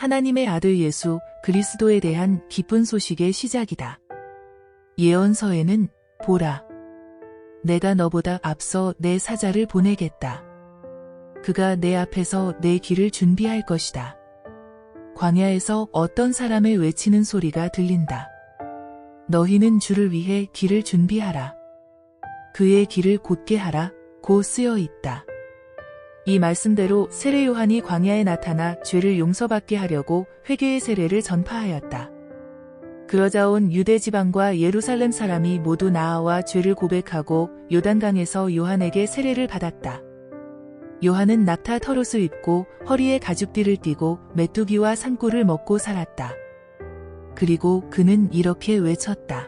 하나님의 아들 예수 그리스도에 대한 기쁜 소식의 시작이다. 예언서에는 보라, 내가 너보다 앞서 내 사자를 보내겠다. 그가 내 앞에서 내 길을 준비할 것이다. 광야에서 어떤 사람의 외치는 소리가 들린다. 너희는 주를 위해 길을 준비하라. 그의 길을 곧게 하라. 고 쓰여 있다. 이 말씀대로 세례 요한이 광야에 나타나 죄를 용서받게 하려고 회개의 세례를 전파하였다. 그러자 온 유대 지방과 예루살렘 사람이 모두 나아와 죄를 고백하고 요단강에서 요한에게 세례를 받았다. 요한은 낙타 털옷을 입고 허리에 가죽띠를 띠고 메뚜기와 산꿀을 먹고 살았다. 그리고 그는 이렇게 외쳤다.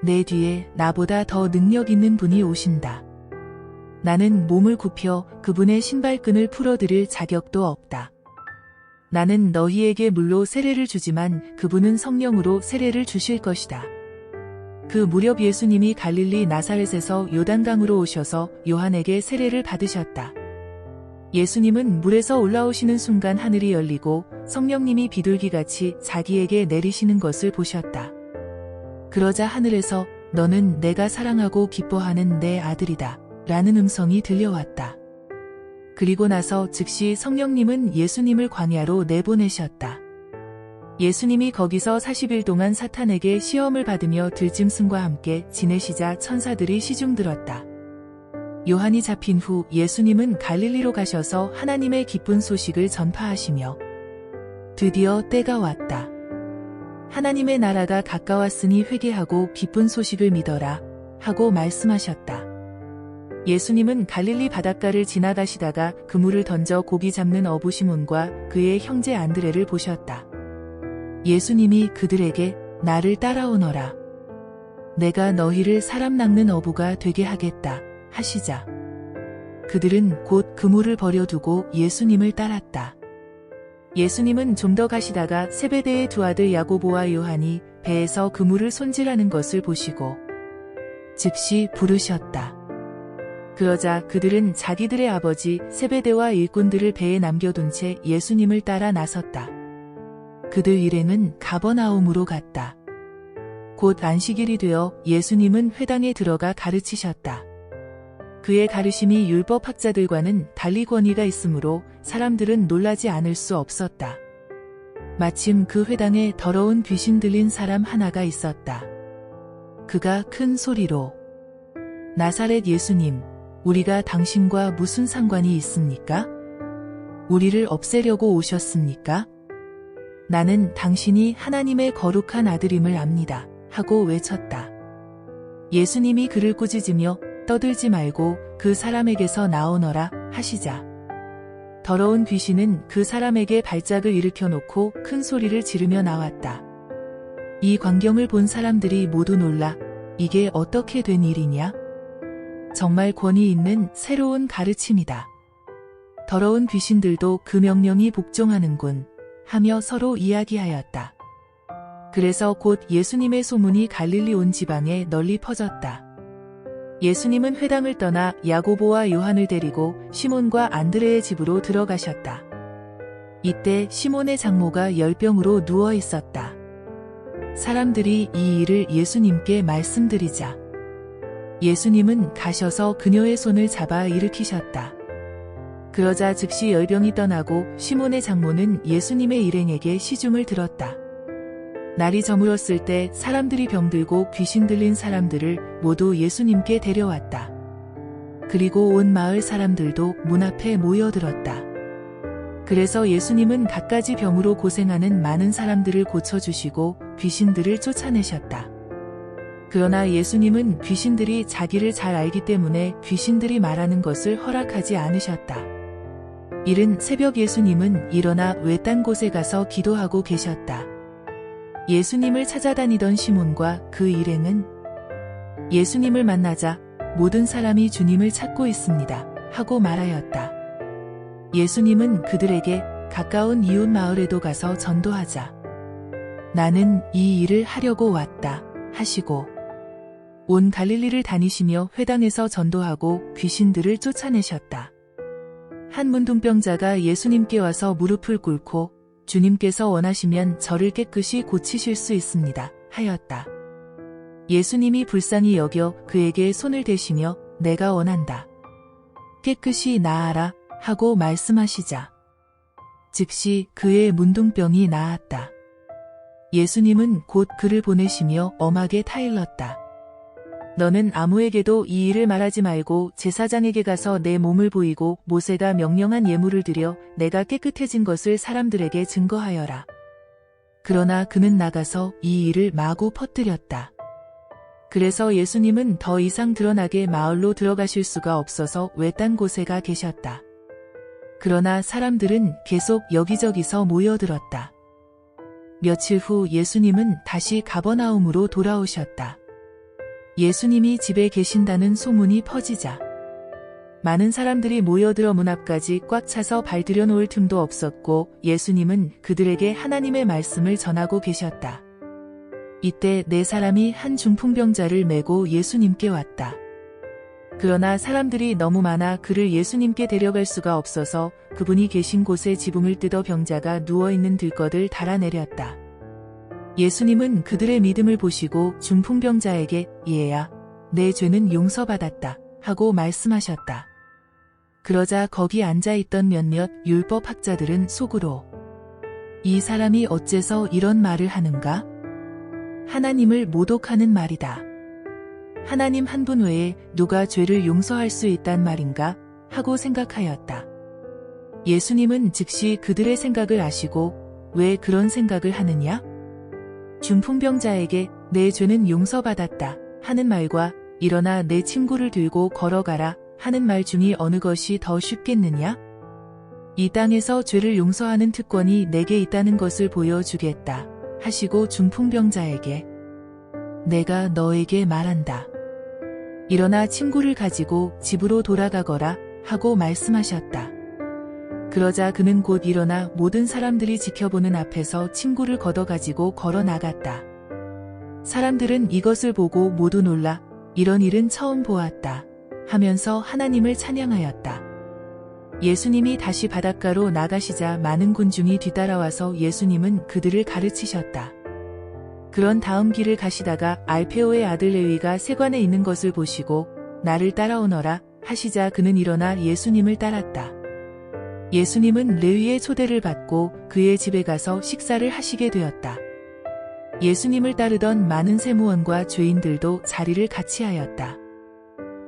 내 뒤에 나보다 더 능력 있는 분이 오신다. 나는 몸을 굽혀 그분의 신발끈을 풀어드릴 자격도 없다. 나는 너희에게 물로 세례를 주지만 그분은 성령으로 세례를 주실 것이다. 그 무렵 예수님이 갈릴리 나사렛에서 요단강으로 오셔서 요한에게 세례를 받으셨다. 예수님은 물에서 올라오시는 순간 하늘이 열리고 성령님이 비둘기같이 자기에게 내리시는 것을 보셨다. 그러자 하늘에서 너는 내가 사랑하고 기뻐하는 내 아들이다 라는 음성이 들려왔다. 그리고 나서 즉시 성령님은 예수님을 광야로 내보내셨다. 예수님이 거기서 40일 동안 사탄에게 시험을 받으며 들짐승과 함께 지내시자 천사들이 시중들었다. 요한이 잡힌 후 예수님은 갈릴리로 가셔서 하나님의 기쁜 소식을 전파하시며 드디어 때가 왔다. 하나님의 나라가 가까웠으니 회개하고 기쁜 소식을 믿어라 하고 말씀하셨다. 예수님은 갈릴리 바닷가를 지나가시다가 그물을 던져 고기 잡는 어부 시몬과 그의 형제 안드레를 보셨다. 예수님이 그들에게 나를 따라오너라. 내가 너희를 사람 낚는 어부가 되게 하겠다 하시자 그들은 곧 그물을 버려두고 예수님을 따랐다. 예수님은 좀 더 가시다가 세베대의 두 아들 야고보와 요한이 배에서 그물을 손질하는 것을 보시고 즉시 부르셨다. 그러자 그들은 자기들의 아버지 세베대와 일꾼들을 배에 남겨둔 채 예수님을 따라 나섰다. 그들 일행은 가버나움으로 갔다. 곧 안식일이 되어 예수님은 회당에 들어가 가르치셨다. 그의 가르침이 율법학자들과는 달리 권위가 있으므로 사람들은 놀라지 않을 수 없었다. 마침 그 회당에 더러운 귀신 들린 사람 하나가 있었다. 그가 큰 소리로 나사렛 예수님, 우리가 당신과 무슨 상관이 있습니까? 우리를 없애려고 오셨습니까? 나는 당신이 하나님의 거룩한 아들임을 압니다. 하고 외쳤다. 예수님이 그를 꾸짖으며 떠들지 말고 그 사람에게서 나오너라 하시자 더러운 귀신은 그 사람에게 발작을 일으켜 놓고 큰 소리를 지르며 나왔다. 이 광경을 본 사람들이 모두 놀라 이게 어떻게 된 일이냐? 정말 권위 있는 새로운 가르침이다. 더러운 귀신들도 그 명령이 복종하는군 하며 서로 이야기하였다. 그래서 곧 예수님의 소문이 갈릴리 온 지방에 널리 퍼졌다. 예수님은 회당을 떠나 야고보와 요한을 데리고 시몬과 안드레의 집으로 들어가셨다. 이때 시몬의 장모가 열병으로 누워 있었다. 사람들이 이 일을 예수님께 말씀드리자 예수님은 가셔서 그녀의 손을 잡아 일으키셨다. 그러자 즉시 열병이 떠나고 시몬의 장모는 예수님의 일행에게 시중을 들었다. 날이 저물었을 때 사람들이 병들고 귀신 들린 사람들을 모두 예수님께 데려왔다. 그리고 온 마을 사람들도 문 앞에 모여들었다. 그래서 예수님은 갖가지 병으로 고생하는 많은 사람들을 고쳐주시고 귀신들을 쫓아내셨다. 그러나 예수님은 귀신들이 자기를 잘 알기 때문에 귀신들이 말하는 것을 허락하지 않으셨다. 이른 새벽 예수님은 일어나 외딴 곳에 가서 기도하고 계셨다. 예수님을 찾아다니던 시몬과 그 일행은 예수님을 만나자 모든 사람이 주님을 찾고 있습니다 하고 말하였다. 예수님은 그들에게 가까운 이웃 마을에도 가서 전도하자 나는 이 일을 하려고 왔다 하시고 온 갈릴리를 다니시며 회당에서 전도하고 귀신들을 쫓아내셨다. 한 문둥병자가 예수님께 와서 무릎을 꿇고 주님께서 원하시면 저를 깨끗이 고치실 수 있습니다. 하였다. 예수님이 불쌍히 여겨 그에게 손을 대시며 내가 원한다. 깨끗이 나아라 하고 말씀하시자 즉시 그의 문둥병이 나았다. 예수님은 곧 그를 보내시며 엄하게 타일렀다. 너는 아무에게도 이 일을 말하지 말고 제사장에게 가서 내 몸을 보이고 모세가 명령한 예물을 드려 내가 깨끗해진 것을 사람들에게 증거하여라. 그러나 그는 나가서 이 일을 마구 퍼뜨렸다. 그래서 예수님은 더 이상 드러나게 마을로 들어가실 수가 없어서 외딴 곳에 가 계셨다. 그러나 사람들은 계속 여기저기서 모여들었다. 며칠 후 예수님은 다시 가버나움으로 돌아오셨다. 예수님이 집에 계신다는 소문이 퍼지자 많은 사람들이 모여들어 문 앞까지 꽉 차서 발들여 놓을 틈도 없었고 예수님은 그들에게 하나님의 말씀을 전하고 계셨다. 이때 네 사람이 한 중풍병자를 메고 예수님께 왔다. 그러나 사람들이 너무 많아 그를 예수님께 데려갈 수가 없어서 그분이 계신 곳에 지붕을 뜯어 병자가 누워있는 들것을 달아내렸다. 예수님은 그들의 믿음을 보시고 중풍병자에게 얘야, 내 죄는 용서받았다 하고 말씀하셨다. 그러자 거기 앉아있던 몇몇 율법학자들은 속으로 이 사람이 어째서 이런 말을 하는가? 하나님을 모독하는 말이다. 하나님 한 분 외에 누가 죄를 용서할 수 있단 말인가? 하고 생각하였다. 예수님은 즉시 그들의 생각을 아시고 왜 그런 생각을 하느냐? 중풍병자에게 내 죄는 용서받았다 하는 말과 일어나 내 친구를 들고 걸어가라 하는 말 중에 어느 것이 더 쉽겠느냐? 이 땅에서 죄를 용서하는 특권이 내게 있다는 것을 보여주겠다 하시고 중풍병자에게 내가 너에게 말한다. 일어나 친구를 가지고 집으로 돌아가거라 하고 말씀하셨다. 그러자 그는 곧 일어나 모든 사람들이 지켜보는 앞에서 친구를 걷어가지고 걸어 나갔다. 사람들은 이것을 보고 모두 놀라 이런 일은 처음 보았다 하면서 하나님을 찬양하였다. 예수님이 다시 바닷가로 나가시자 많은 군중이 뒤따라와서 예수님은 그들을 가르치셨다. 그런 다음 길을 가시다가 알페오의 아들 레위가 세관에 있는 것을 보시고 나를 따라오너라 하시자 그는 일어나 예수님을 따랐다. 예수님은 레위의 초대를 받고 그의 집에 가서 식사를 하시게 되었다. 예수님을 따르던 많은 세무원과 죄인들도 자리를 같이 하였다.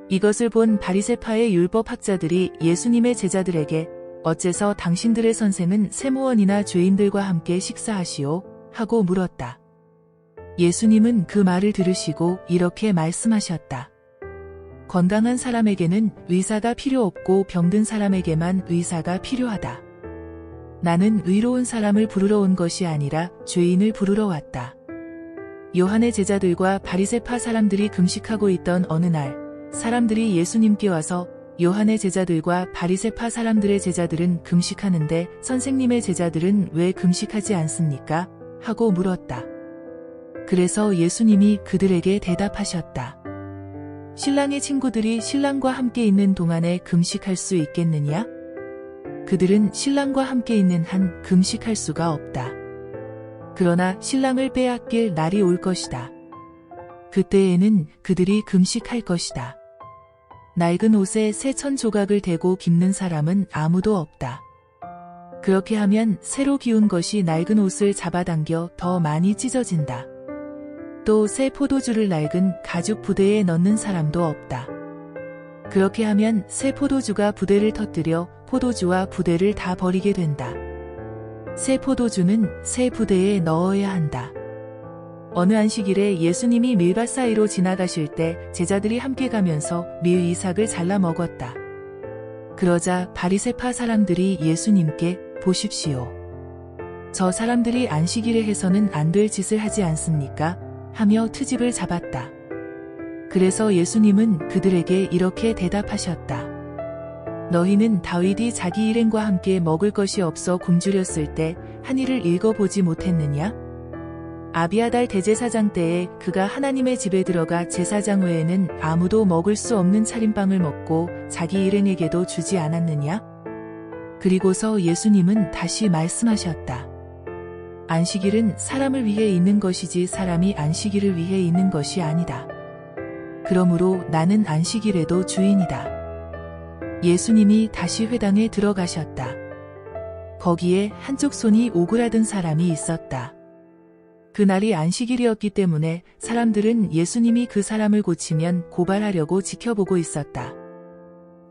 이것을 본 바리새파의 율법학자들이 예수님의 제자들에게 어째서 당신들의 선생은 세무원이나 죄인들과 함께 식사하시오? 하고 물었다. 예수님은 그 말을 들으시고 이렇게 말씀하셨다. 건강한 사람에게는 의사가 필요 없고 병든 사람에게만 의사가 필요하다. 나는 의로운 사람을 부르러 온 것이 아니라 죄인을 부르러 왔다. 요한의 제자들과 바리새파 사람들이 금식하고 있던 어느 날 사람들이 예수님께 와서 요한의 제자들과 바리새파 사람들의 제자들은 금식하는데 선생님의 제자들은 왜 금식하지 않습니까? 하고 물었다. 그래서 예수님이 그들에게 대답하셨다. 신랑의 친구들이 신랑과 함께 있는 동안에 금식할 수 있겠느냐? 그들은 신랑과 함께 있는 한 금식할 수가 없다. 그러나 신랑을 빼앗길 날이 올 것이다. 그때에는 그들이 금식할 것이다. 낡은 옷에 새 천 조각을 대고 깁는 사람은 아무도 없다. 그렇게 하면 새로 기운 것이 낡은 옷을 잡아당겨 더 많이 찢어진다. 또 새 포도주를 낡은 가죽 부대에 넣는 사람도 없다. 그렇게 하면 새 포도주가 부대를 터뜨려 포도주와 부대를 다 버리게 된다. 새 포도주는 새 부대에 넣어야 한다. 어느 안식일에 예수님이 밀밭 사이로 지나가실 때 제자들이 함께 가면서 밀 이삭을 잘라 먹었다. 그러자 바리새파 사람들이 예수님께 보십시오. 저 사람들이 안식일에 해서는 안 될 짓을 하지 않습니까? 하며 트집을 잡았다. 그래서 예수님은 그들에게 이렇게 대답하셨다. 너희는 다윗이 자기 일행과 함께 먹을 것이 없어 굶주렸을 때 한 일을 읽어보지 못했느냐? 아비아달 대제사장 때에 그가 하나님의 집에 들어가 제사장 외에는 아무도 먹을 수 없는 차림빵을 먹고 자기 일행에게도 주지 않았느냐? 그리고서 예수님은 다시 말씀하셨다. 안식일은 사람을 위해 있는 것이지 사람이 안식일을 위해 있는 것이 아니다. 그러므로 나는 안식일에도 주인이다. 예수님이 다시 회당에 들어가셨다. 거기에 한쪽 손이 오그라든 사람이 있었다. 그날이 안식일이었기 때문에 사람들은 예수님이 그 사람을 고치면 고발하려고 지켜보고 있었다.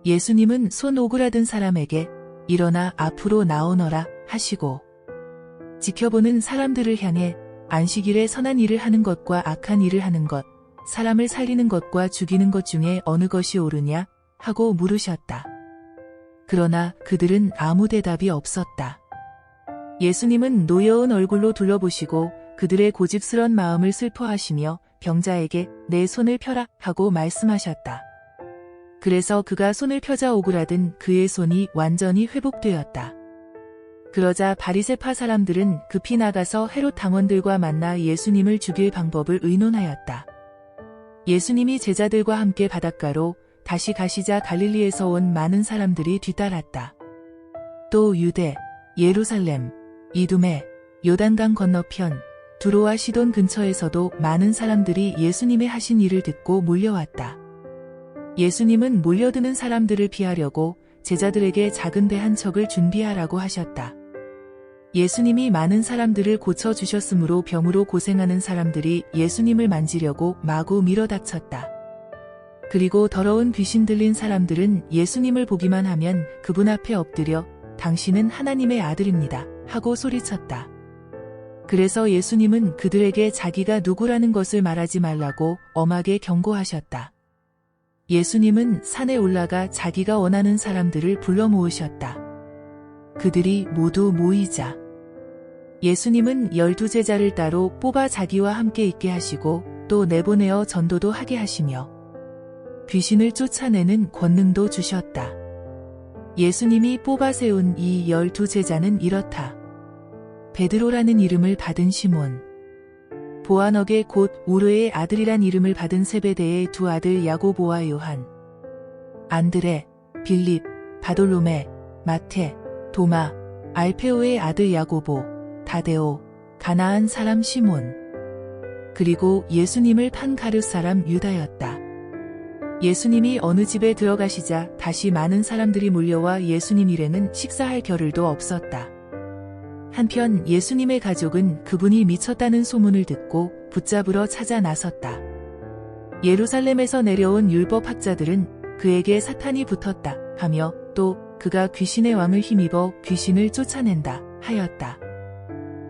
예수님은 손 오그라든 사람에게 일어나 앞으로 나오너라 하시고 지켜보는 사람들을 향해 안식일에 선한 일을 하는 것과 악한 일을 하는 것, 사람을 살리는 것과 죽이는 것 중에 어느 것이 옳으냐 하고 물으셨다. 그러나 그들은 아무 대답이 없었다. 예수님은 노여운 얼굴로 둘러보시고 그들의 고집스런 마음을 슬퍼하시며 병자에게 내 손을 펴라 하고 말씀하셨다. 그래서 그가 손을 펴자 오그라든 그의 손이 완전히 회복되었다. 그러자 바리새파 사람들은 급히 나가서 헤롯 당원들과 만나 예수님을 죽일 방법을 의논하였다. 예수님이 제자들과 함께 바닷가로 다시 가시자 갈릴리에서 온 많은 사람들이 뒤따랐다. 또 유대, 예루살렘, 이두메, 요단강 건너편, 두로와 시돈 근처에서도 많은 사람들이 예수님의 하신 일을 듣고 몰려왔다. 예수님은 몰려드는 사람들을 피하려고 제자들에게 작은 배 한 척을 준비하라고 하셨다. 예수님이 많은 사람들을 고쳐주셨으므로 병으로 고생하는 사람들이 예수님을 만지려고 마구 밀어닥쳤다. 그리고 더러운 귀신 들린 사람들은 예수님을 보기만 하면 그분 앞에 엎드려 당신은 하나님의 아들입니다 하고 소리쳤다. 그래서 예수님은 그들에게 자기가 누구라는 것을 말하지 말라고 엄하게 경고하셨다. 예수님은 산에 올라가 자기가 원하는 사람들을 불러 모으셨다. 그들이 모두 모이자 예수님은 12제자를 따로 뽑아 자기와 함께 있게 하시고 또 내보내어 전도도 하게 하시며 귀신을 쫓아내는 권능도 주셨다. 예수님이 뽑아 세운 이 12제자는 이렇다. 베드로라는 이름을 받은 시몬, 보아너게 곧 우르의 아들이란 이름을 받은 세베대의 두 아들 야고보와 요한, 안드레, 빌립, 바돌로메, 마테, 도마, 알페오의 아들 야고보, 다데오, 가나안 사람 시몬, 그리고 예수님을 판 가룟 사람 유다였다. 예수님이 어느 집에 들어가시자 다시 많은 사람들이 몰려와 예수님 일에는 식사할 겨를도 없었다. 한편 예수님의 가족은 그분이 미쳤다는 소문을 듣고 붙잡으러 찾아 나섰다. 예루살렘에서 내려온 율법학자들은 그에게 사탄이 붙었다 하며 또 그가 귀신의 왕을 힘입어 귀신을 쫓아낸다 하였다.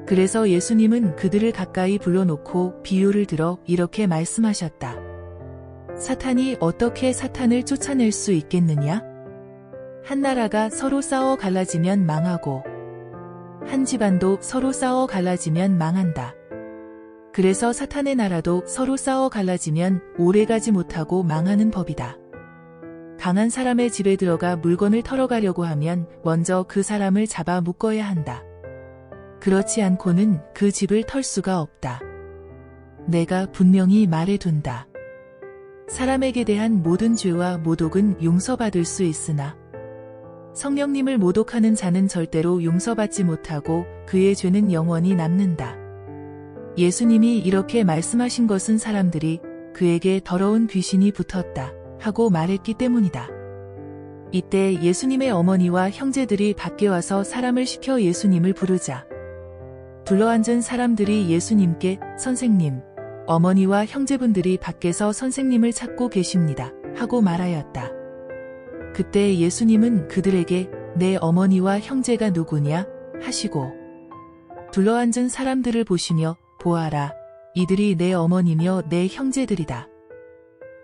그래서 예수님은 그들을 가까이 불러놓고 비유를 들어 이렇게 말씀하셨다. 사탄이 어떻게 사탄을 쫓아낼 수 있겠느냐? 한 나라가 서로 싸워 갈라지면 망하고 한 집안도 서로 싸워 갈라지면 망한다. 그래서 사탄의 나라도 서로 싸워 갈라지면 오래가지 못하고 망하는 법이다. 강한 사람의 집에 들어가 물건을 털어가려고 하면 먼저 그 사람을 잡아 묶어야 한다. 그렇지 않고는 그 집을 털 수가 없다. 내가 분명히 말해둔다. 사람에게 대한 모든 죄와 모독은 용서받을 수 있으나 성령님을 모독하는 자는 절대로 용서받지 못하고 그의 죄는 영원히 남는다. 예수님이 이렇게 말씀하신 것은 사람들이 그에게 더러운 귀신이 붙었다 하고 말했기 때문이다. 이때 예수님의 어머니와 형제들이 밖에 와서 사람을 시켜 예수님을 부르자 둘러앉은 사람들이 예수님께 선생님, 어머니와 형제분들이 밖에서 선생님을 찾고 계십니다 하고 말하였다. 그때 예수님은 그들에게 내 어머니와 형제가 누구냐 하시고 둘러앉은 사람들을 보시며 보아라, 이들이 내 어머니며 내 형제들이다.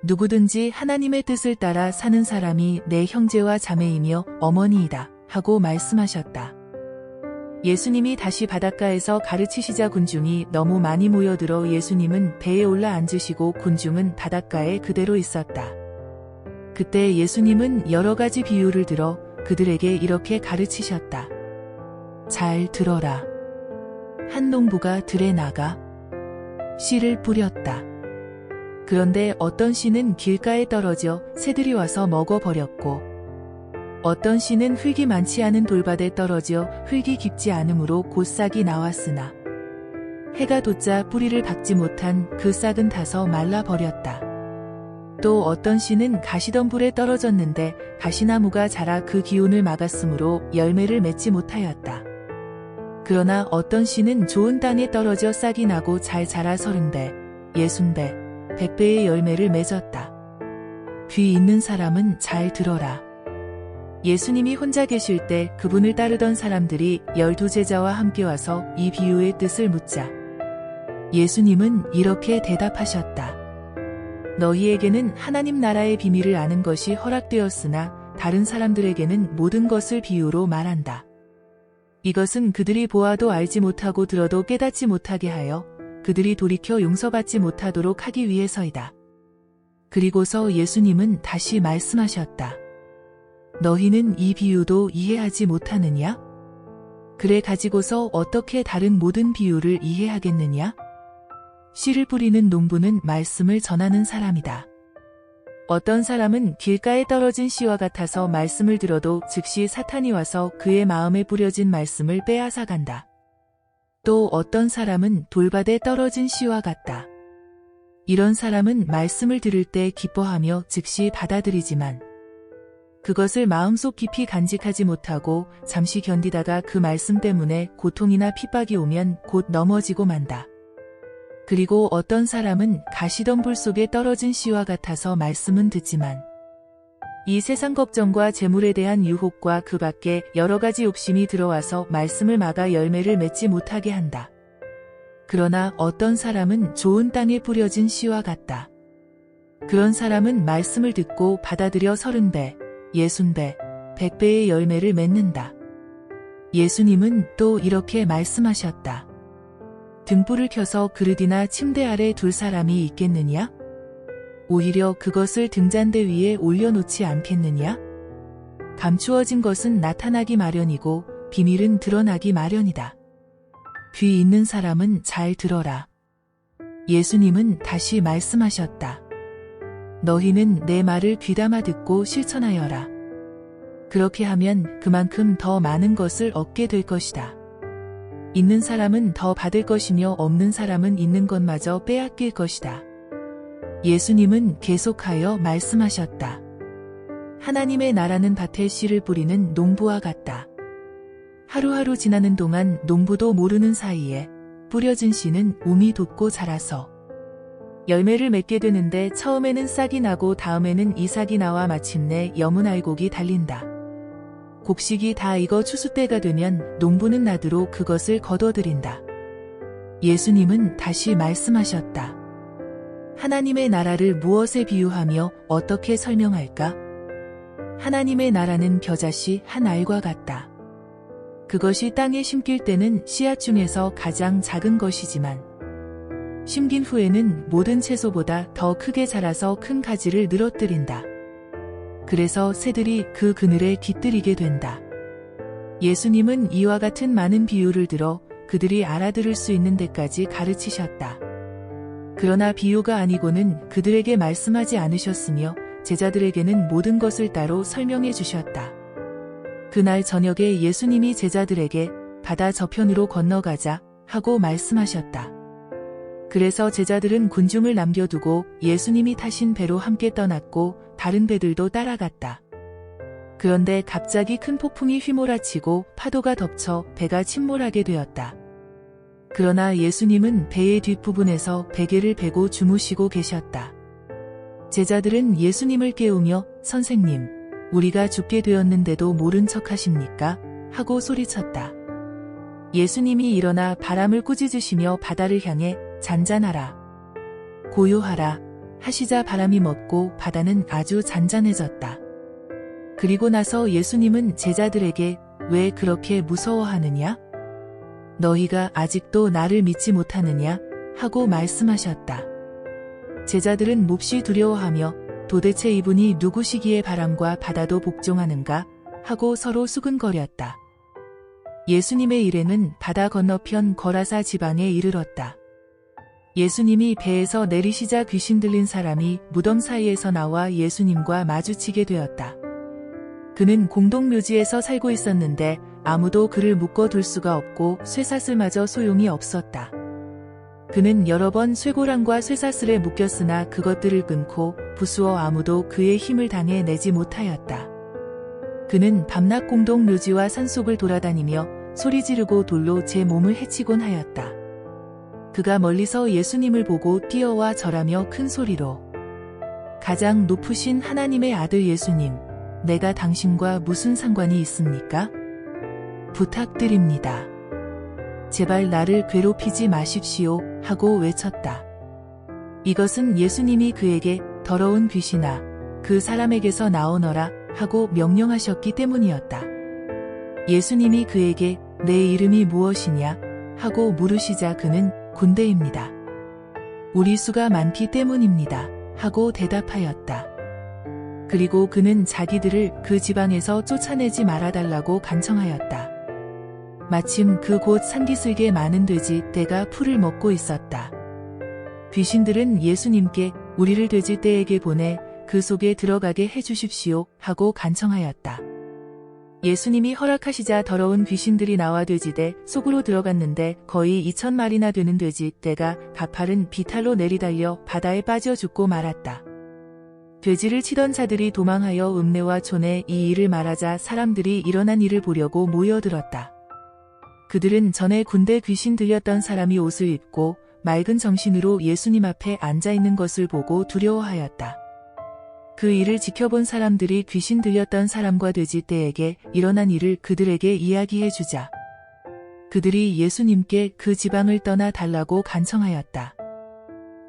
누구든지 하나님의 뜻을 따라 사는 사람이 내 형제와 자매이며 어머니이다 하고 말씀하셨다. 예수님이 다시 바닷가에서 가르치시자 군중이 너무 많이 모여들어 예수님은 배에 올라 앉으시고 군중은 바닷가에 그대로 있었다. 그때 예수님은 여러 가지 비유를 들어 그들에게 이렇게 가르치셨다. 잘 들어라. 한 농부가 들에 나가 씨를 뿌렸다. 그런데 어떤 씨는 길가에 떨어져 새들이 와서 먹어버렸고 어떤 씨는 흙이 많지 않은 돌밭에 떨어져 흙이 깊지 않으므로 곧 싹이 나왔으나 해가 돋자 뿌리를 박지 못한 그 싹은 타서 말라버렸다. 또 어떤 씨는 가시덤불에 떨어졌는데 가시나무가 자라 그 기운을 막았으므로 열매를 맺지 못하였다. 그러나 어떤 씨는 좋은 땅에 떨어져 싹이 나고 잘 자라 30배, 60배, 100배의 열매를 맺었다. 귀 있는 사람은 잘 들어라. 예수님이 혼자 계실 때 그분을 따르던 사람들이 12제자와 함께 와서 이 비유의 뜻을 묻자 예수님은 이렇게 대답하셨다. 너희에게는 하나님 나라의 비밀을 아는 것이 허락되었으나 다른 사람들에게는 모든 것을 비유로 말한다. 이것은 그들이 보아도 알지 못하고 들어도 깨닫지 못하게 하여 그들이 돌이켜 용서받지 못하도록 하기 위해서이다. 그리고서 예수님은 다시 말씀하셨다. 너희는 이 비유도 이해하지 못하느냐? 그래 가지고서 어떻게 다른 모든 비유를 이해하겠느냐? 씨를 뿌리는 농부는 말씀을 전하는 사람이다. 어떤 사람은 길가에 떨어진 씨와 같아서 말씀을 들어도 즉시 사탄이 와서 그의 마음에 뿌려진 말씀을 빼앗아 간다. 또 어떤 사람은 돌밭에 떨어진 씨와 같다. 이런 사람은 말씀을 들을 때 기뻐하며 즉시 받아들이지만 그것을 마음속 깊이 간직하지 못하고 잠시 견디다가 그 말씀 때문에 고통이나 핍박이 오면 곧 넘어지고 만다. 그리고 어떤 사람은 가시덤불 속에 떨어진 씨와 같아서 말씀은 듣지만 이 세상 걱정과 재물에 대한 유혹과 그 밖에 여러 가지 욕심이 들어와서 말씀을 막아 열매를 맺지 못하게 한다. 그러나 어떤 사람은 좋은 땅에 뿌려진 씨와 같다. 그런 사람은 말씀을 듣고 받아들여 30배, 60배, 100배의 열매를 맺는다. 예수님은 또 이렇게 말씀하셨다. 등불을 켜서 그릇이나 침대 아래 둘 사람이 있겠느냐? 오히려 그것을 등잔대 위에 올려놓지 않겠느냐? 감추어진 것은 나타나기 마련이고 비밀은 드러나기 마련이다. 귀 있는 사람은 잘 들어라. 예수님은 다시 말씀하셨다. 너희는 내 말을 귀담아 듣고 실천하여라. 그렇게 하면 그만큼 더 많은 것을 얻게 될 것이다. 있는 사람은 더 받을 것이며 없는 사람은 있는 것마저 빼앗길 것이다. 예수님은 계속하여 말씀하셨다. 하나님의 나라는 밭에 씨를 뿌리는 농부와 같다. 하루하루 지나는 동안 농부도 모르는 사이에 뿌려진 씨는 움이 돋고 자라서 열매를 맺게 되는데 처음에는 싹이 나고 다음에는 이삭이 나와 마침내 여문 알곡이 달린다. 곡식이 다 익어 추수 때가 되면 농부는 나드로 그것을 거둬들인다. 예수님은 다시 말씀하셨다. 하나님의 나라를 무엇에 비유하며 어떻게 설명할까? 하나님의 나라는 겨자씨 한 알과 같다. 그것이 땅에 심길 때는 씨앗 중에서 가장 작은 것이지만 심긴 후에는 모든 채소보다 더 크게 자라서 큰 가지를 늘어뜨린다. 그래서 새들이 그 그늘에 깃들이게 된다. 예수님은 이와 같은 많은 비유를 들어 그들이 알아들을 수 있는 데까지 가르치셨다. 그러나 비유가 아니고는 그들에게 말씀하지 않으셨으며 제자들에게는 모든 것을 따로 설명해 주셨다. 그날 저녁에 예수님이 제자들에게 바다 저편으로 건너가자 하고 말씀하셨다. 그래서 제자들은 군중을 남겨두고 예수님이 타신 배로 함께 떠났고 다른 배들도 따라갔다. 그런데 갑자기 큰 폭풍이 휘몰아치고 파도가 덮쳐 배가 침몰하게 되었다. 그러나 예수님은 배의 뒷부분에서 베개를 베고 주무시고 계셨다. 제자들은 예수님을 깨우며 선생님, 우리가 죽게 되었는데도 모른 척 하십니까? 하고 소리쳤다. 예수님이 일어나 바람을 꾸짖으시며 바다를 향해 잔잔하라, 고요하라 하시자 바람이 멎고 바다는 아주 잔잔해졌다. 그리고 나서 예수님은 제자들에게 왜 그렇게 무서워하느냐? 너희가 아직도 나를 믿지 못하느냐? 하고 말씀하셨다. 제자들은 몹시 두려워하며 도대체 이분이 누구시기에 바람과 바다도 복종하는가? 하고 서로 수근거렸다. 예수님의 일행은 바다 건너편 거라사 지방에 이르렀다. 예수님이 배에서 내리시자 귀신 들린 사람이 무덤 사이에서 나와 예수님과 마주치게 되었다. 그는 공동묘지에서 살고 있었는데 아무도 그를 묶어둘 수가 없고 쇠사슬마저 소용이 없었다. 그는 여러 번 쇠고랑과 쇠사슬에 묶였으나 그것들을 끊고 부수어 아무도 그의 힘을 당해 내지 못하였다. 그는 밤낮 공동 묘지와 산속을 돌아다니며 소리 지르고 돌로 제 몸을 해치곤 하였다. 그가 멀리서 예수님을 보고 뛰어와 절하며 큰 소리로 가장 높으신 하나님의 아들 예수님, 내가 당신과 무슨 상관이 있습니까? 부탁드립니다. 제발 나를 괴롭히지 마십시오 하고 외쳤다. 이것은 예수님이 그에게 더러운 귀신아, 그 사람에게서 나오너라 하고 명령하셨기 때문이었다. 예수님이 그에게 내 이름이 무엇이냐 하고 물으시자 그는 군대입니다. 우리 수가 많기 때문입니다 하고 대답하였다. 그리고 그는 자기들을 그 지방에서 쫓아내지 말아달라고 간청하였다. 마침 그곳 산기슭에 많은 돼지 떼가 풀을 먹고 있었다. 귀신들은 예수님께 우리를 돼지 떼에게 보내 그 속에 들어가게 해주십시오 하고 간청하였다. 예수님이 허락하시자 더러운 귀신들이 나와 돼지떼 속으로 들어갔는데 거의 2,000마리나 되는 돼지떼가 가파른 비탈로 내리달려 바다에 빠져 죽고 말았다. 돼지를 치던 자들이 도망하여 읍내와 촌에 이 일을 말하자 사람들이 일어난 일을 보려고 모여들었다. 그들은 전에 군대 귀신 들렸던 사람이 옷을 입고 맑은 정신으로 예수님 앞에 앉아있는 것을 보고 두려워하였다. 그 일을 지켜본 사람들이 귀신 들렸던 사람과 돼지떼에게 일어난 일을 그들에게 이야기해 주자 그들이 예수님께 그 지방을 떠나 달라고 간청하였다.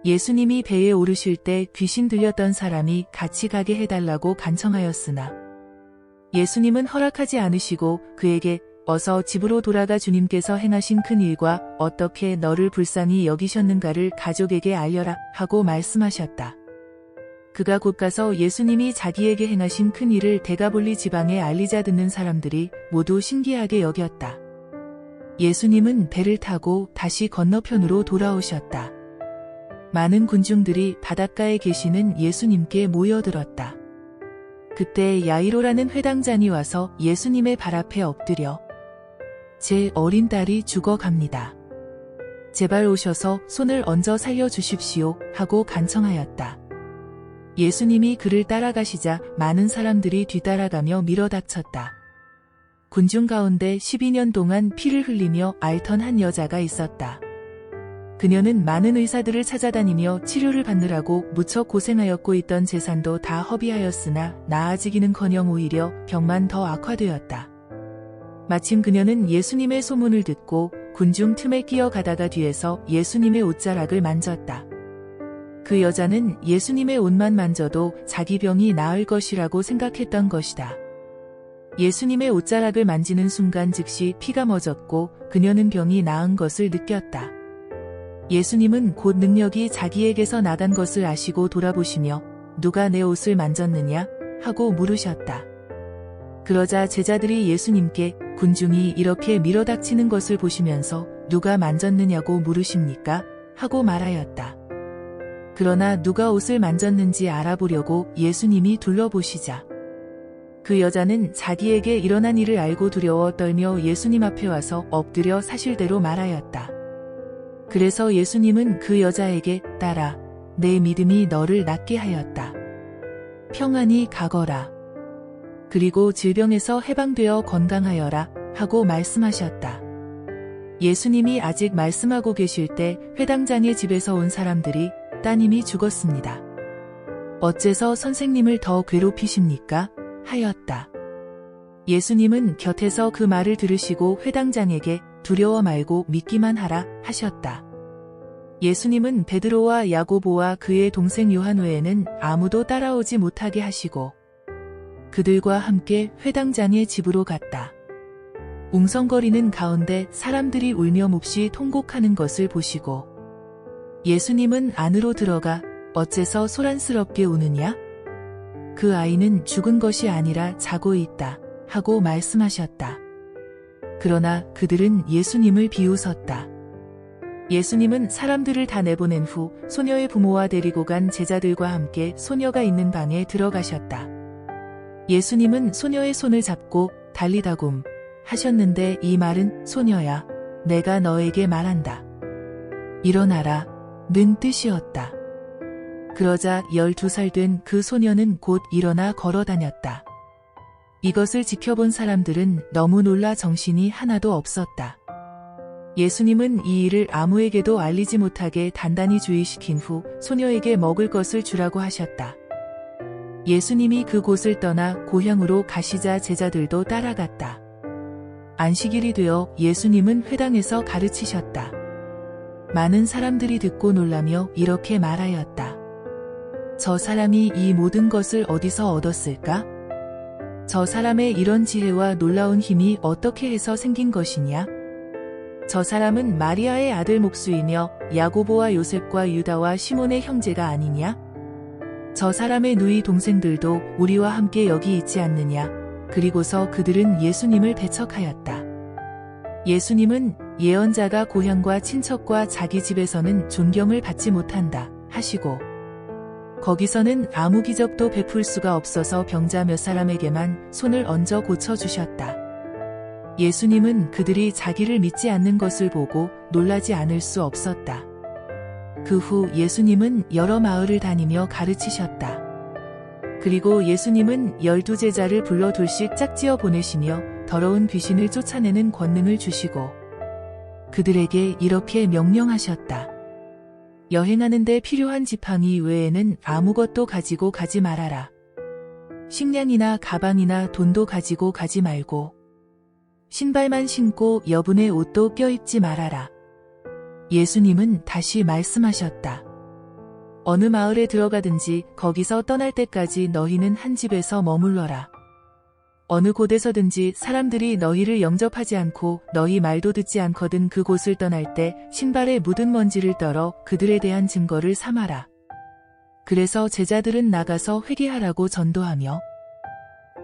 예수님이 배에 오르실 때 귀신 들렸던 사람이 같이 가게 해달라고 간청하였으나 예수님은 허락하지 않으시고 그에게 어서 집으로 돌아가 주님께서 행하신 큰 일과 어떻게 너를 불쌍히 여기셨는가를 가족에게 알려라 하고 말씀하셨다. 그가 곧 가서 예수님이 자기에게 행하신 큰 일을 데가볼리 지방에 알리자 듣는 사람들이 모두 신기하게 여겼다. 예수님은 배를 타고 다시 건너편으로 돌아오셨다. 많은 군중들이 바닷가에 계시는 예수님께 모여들었다. 그때 야이로라는 회당장이 와서 예수님의 발 앞에 엎드려 제 어린 딸이 죽어갑니다. 제발 오셔서 손을 얹어 살려주십시오 하고 간청하였다. 예수님이 그를 따라가시자 많은 사람들이 뒤따라가며 밀어닥쳤다. 군중 가운데 12년 동안 피를 흘리며 앓던 한 여자가 있었다. 그녀는 많은 의사들을 찾아다니며 치료를 받느라고 무척 고생하였고 있던 재산도 다 허비하였으나 나아지기는커녕 오히려 병만 더 악화되었다. 마침 그녀는 예수님의 소문을 듣고 군중 틈에 끼어가다가 뒤에서 예수님의 옷자락을 만졌다. 그 여자는 예수님의 옷만 만져도 자기 병이 나을 것이라고 생각했던 것이다. 예수님의 옷자락을 만지는 순간 즉시 피가 멎었고 그녀는 병이 나은 것을 느꼈다. 예수님은 곧 능력이 자기에게서 나간 것을 아시고 돌아보시며 누가 내 옷을 만졌느냐 하고 물으셨다. 그러자 제자들이 예수님께 군중이 이렇게 밀어닥치는 것을 보시면서 누가 만졌느냐고 물으십니까? 하고 말하였다. 그러나 누가 옷을 만졌는지 알아보려고 예수님이 둘러보시자 그 여자는 자기에게 일어난 일을 알고 두려워 떨며 예수님 앞에 와서 엎드려 사실대로 말하였다. 그래서 예수님은 그 여자에게 딸아, 내 믿음이 너를 낫게 하였다. 평안히 가거라. 그리고 질병에서 해방되어 건강하여라 하고 말씀하셨다. 예수님이 아직 말씀하고 계실 때 회당장의 집에서 온 사람들이 따님이 죽었습니다. 어째서 선생님을 더 괴롭히십니까? 하였다. 예수님은 곁에서 그 말을 들으시고 회당장에게 두려워 말고 믿기만 하라 하셨다. 예수님은 베드로와 야고보와 그의 동생 요한 외에는 아무도 따라오지 못하게 하시고 그들과 함께 회당장의 집으로 갔다. 웅성거리는 가운데 사람들이 울며 몹시 통곡하는 것을 보시고 예수님은 안으로 들어가 어째서 소란스럽게 우느냐? 그 아이는 죽은 것이 아니라 자고 있다 하고 말씀하셨다. 그러나 그들은 예수님을 비웃었다. 예수님은 사람들을 다 내보낸 후 소녀의 부모와 데리고 간 제자들과 함께 소녀가 있는 방에 들어가셨다. 예수님은 소녀의 손을 잡고 달리다굼 하셨는데 이 말은 소녀야, 내가 너에게 말한다. 일어나라 는 뜻이었다. 그러자 12살 된 그 소녀는 곧 일어나 걸어 다녔다. 이것을 지켜본 사람들은 너무 놀라 정신이 하나도 없었다. 예수님은 이 일을 아무에게도 알리지 못하게 단단히 주의시킨 후 소녀에게 먹을 것을 주라고 하셨다. 예수님이 그곳을 떠나 고향으로 가시자 제자들도 따라갔다. 안식일이 되어 예수님은 회당에서 가르치셨다. 많은 사람들이 듣고 놀라며 이렇게 말하였다. 저 사람이 이 모든 것을 어디서 얻었을까? 저 사람의 이런 지혜와 놀라운 힘이 어떻게 해서 생긴 것이냐? 저 사람은 마리아의 아들 목수이며 야고보와 요셉과 유다와 시몬의 형제가 아니냐? 저 사람의 누이 동생들도 우리와 함께 여기 있지 않느냐? 그리고서 그들은 예수님을 배척하였다. 예수님은 예언자가 고향과 친척과 자기 집에서는 존경을 받지 못한다 하시고 거기서는 아무 기적도 베풀 수가 없어서 병자 몇 사람에게만 손을 얹어 고쳐주셨다. 예수님은 그들이 자기를 믿지 않는 것을 보고 놀라지 않을 수 없었다. 그 후 예수님은 여러 마을을 다니며 가르치셨다. 그리고 예수님은 12제자를 불러 둘씩 짝지어 보내시며 더러운 귀신을 쫓아내는 권능을 주시고 그들에게 이렇게 명령하셨다. 여행하는 데 필요한 지팡이 외에는 아무것도 가지고 가지 말아라. 식량이나 가방이나 돈도 가지고 가지 말고 신발만 신고 여분의 옷도 껴입지 말아라. 예수님은 다시 말씀하셨다. 어느 마을에 들어가든지 거기서 떠날 때까지 너희는 한 집에서 머물러라. 어느 곳에서든지 사람들이 너희를 영접하지 않고 너희 말도 듣지 않거든 그곳을 떠날 때 신발에 묻은 먼지를 떨어 그들에 대한 증거를 삼아라. 그래서 제자들은 나가서 회개하라고 전도하며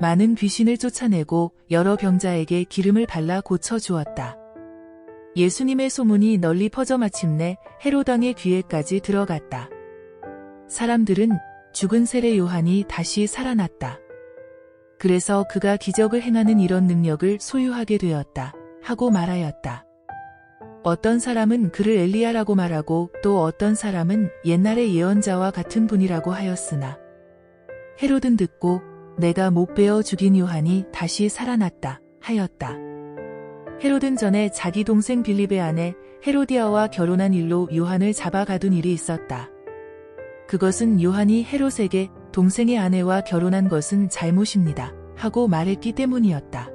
많은 귀신을 쫓아내고 여러 병자에게 기름을 발라 고쳐주었다. 예수님의 소문이 널리 퍼져 마침내 헤롯 왕의 귀에까지 들어갔다. 사람들은 죽은 세례 요한이 다시 살아났다. 그래서 그가 기적을 행하는 이런 능력을 소유하게 되었다 하고 말하였다. 어떤 사람은 그를 엘리야라고 말하고 또 어떤 사람은 옛날의 예언자와 같은 분이라고 하였으나 헤롯은 듣고 내가 못 베어 죽인 요한이 다시 살아났다 하였다. 헤롯은 전에 자기 동생 빌립의 아내 헤로디아와 결혼한 일로 요한을 잡아가둔 일이 있었다. 그것은 요한이 헤롯에게 동생의 아내와 결혼한 것은 잘못입니다 하고 말했기 때문이었다.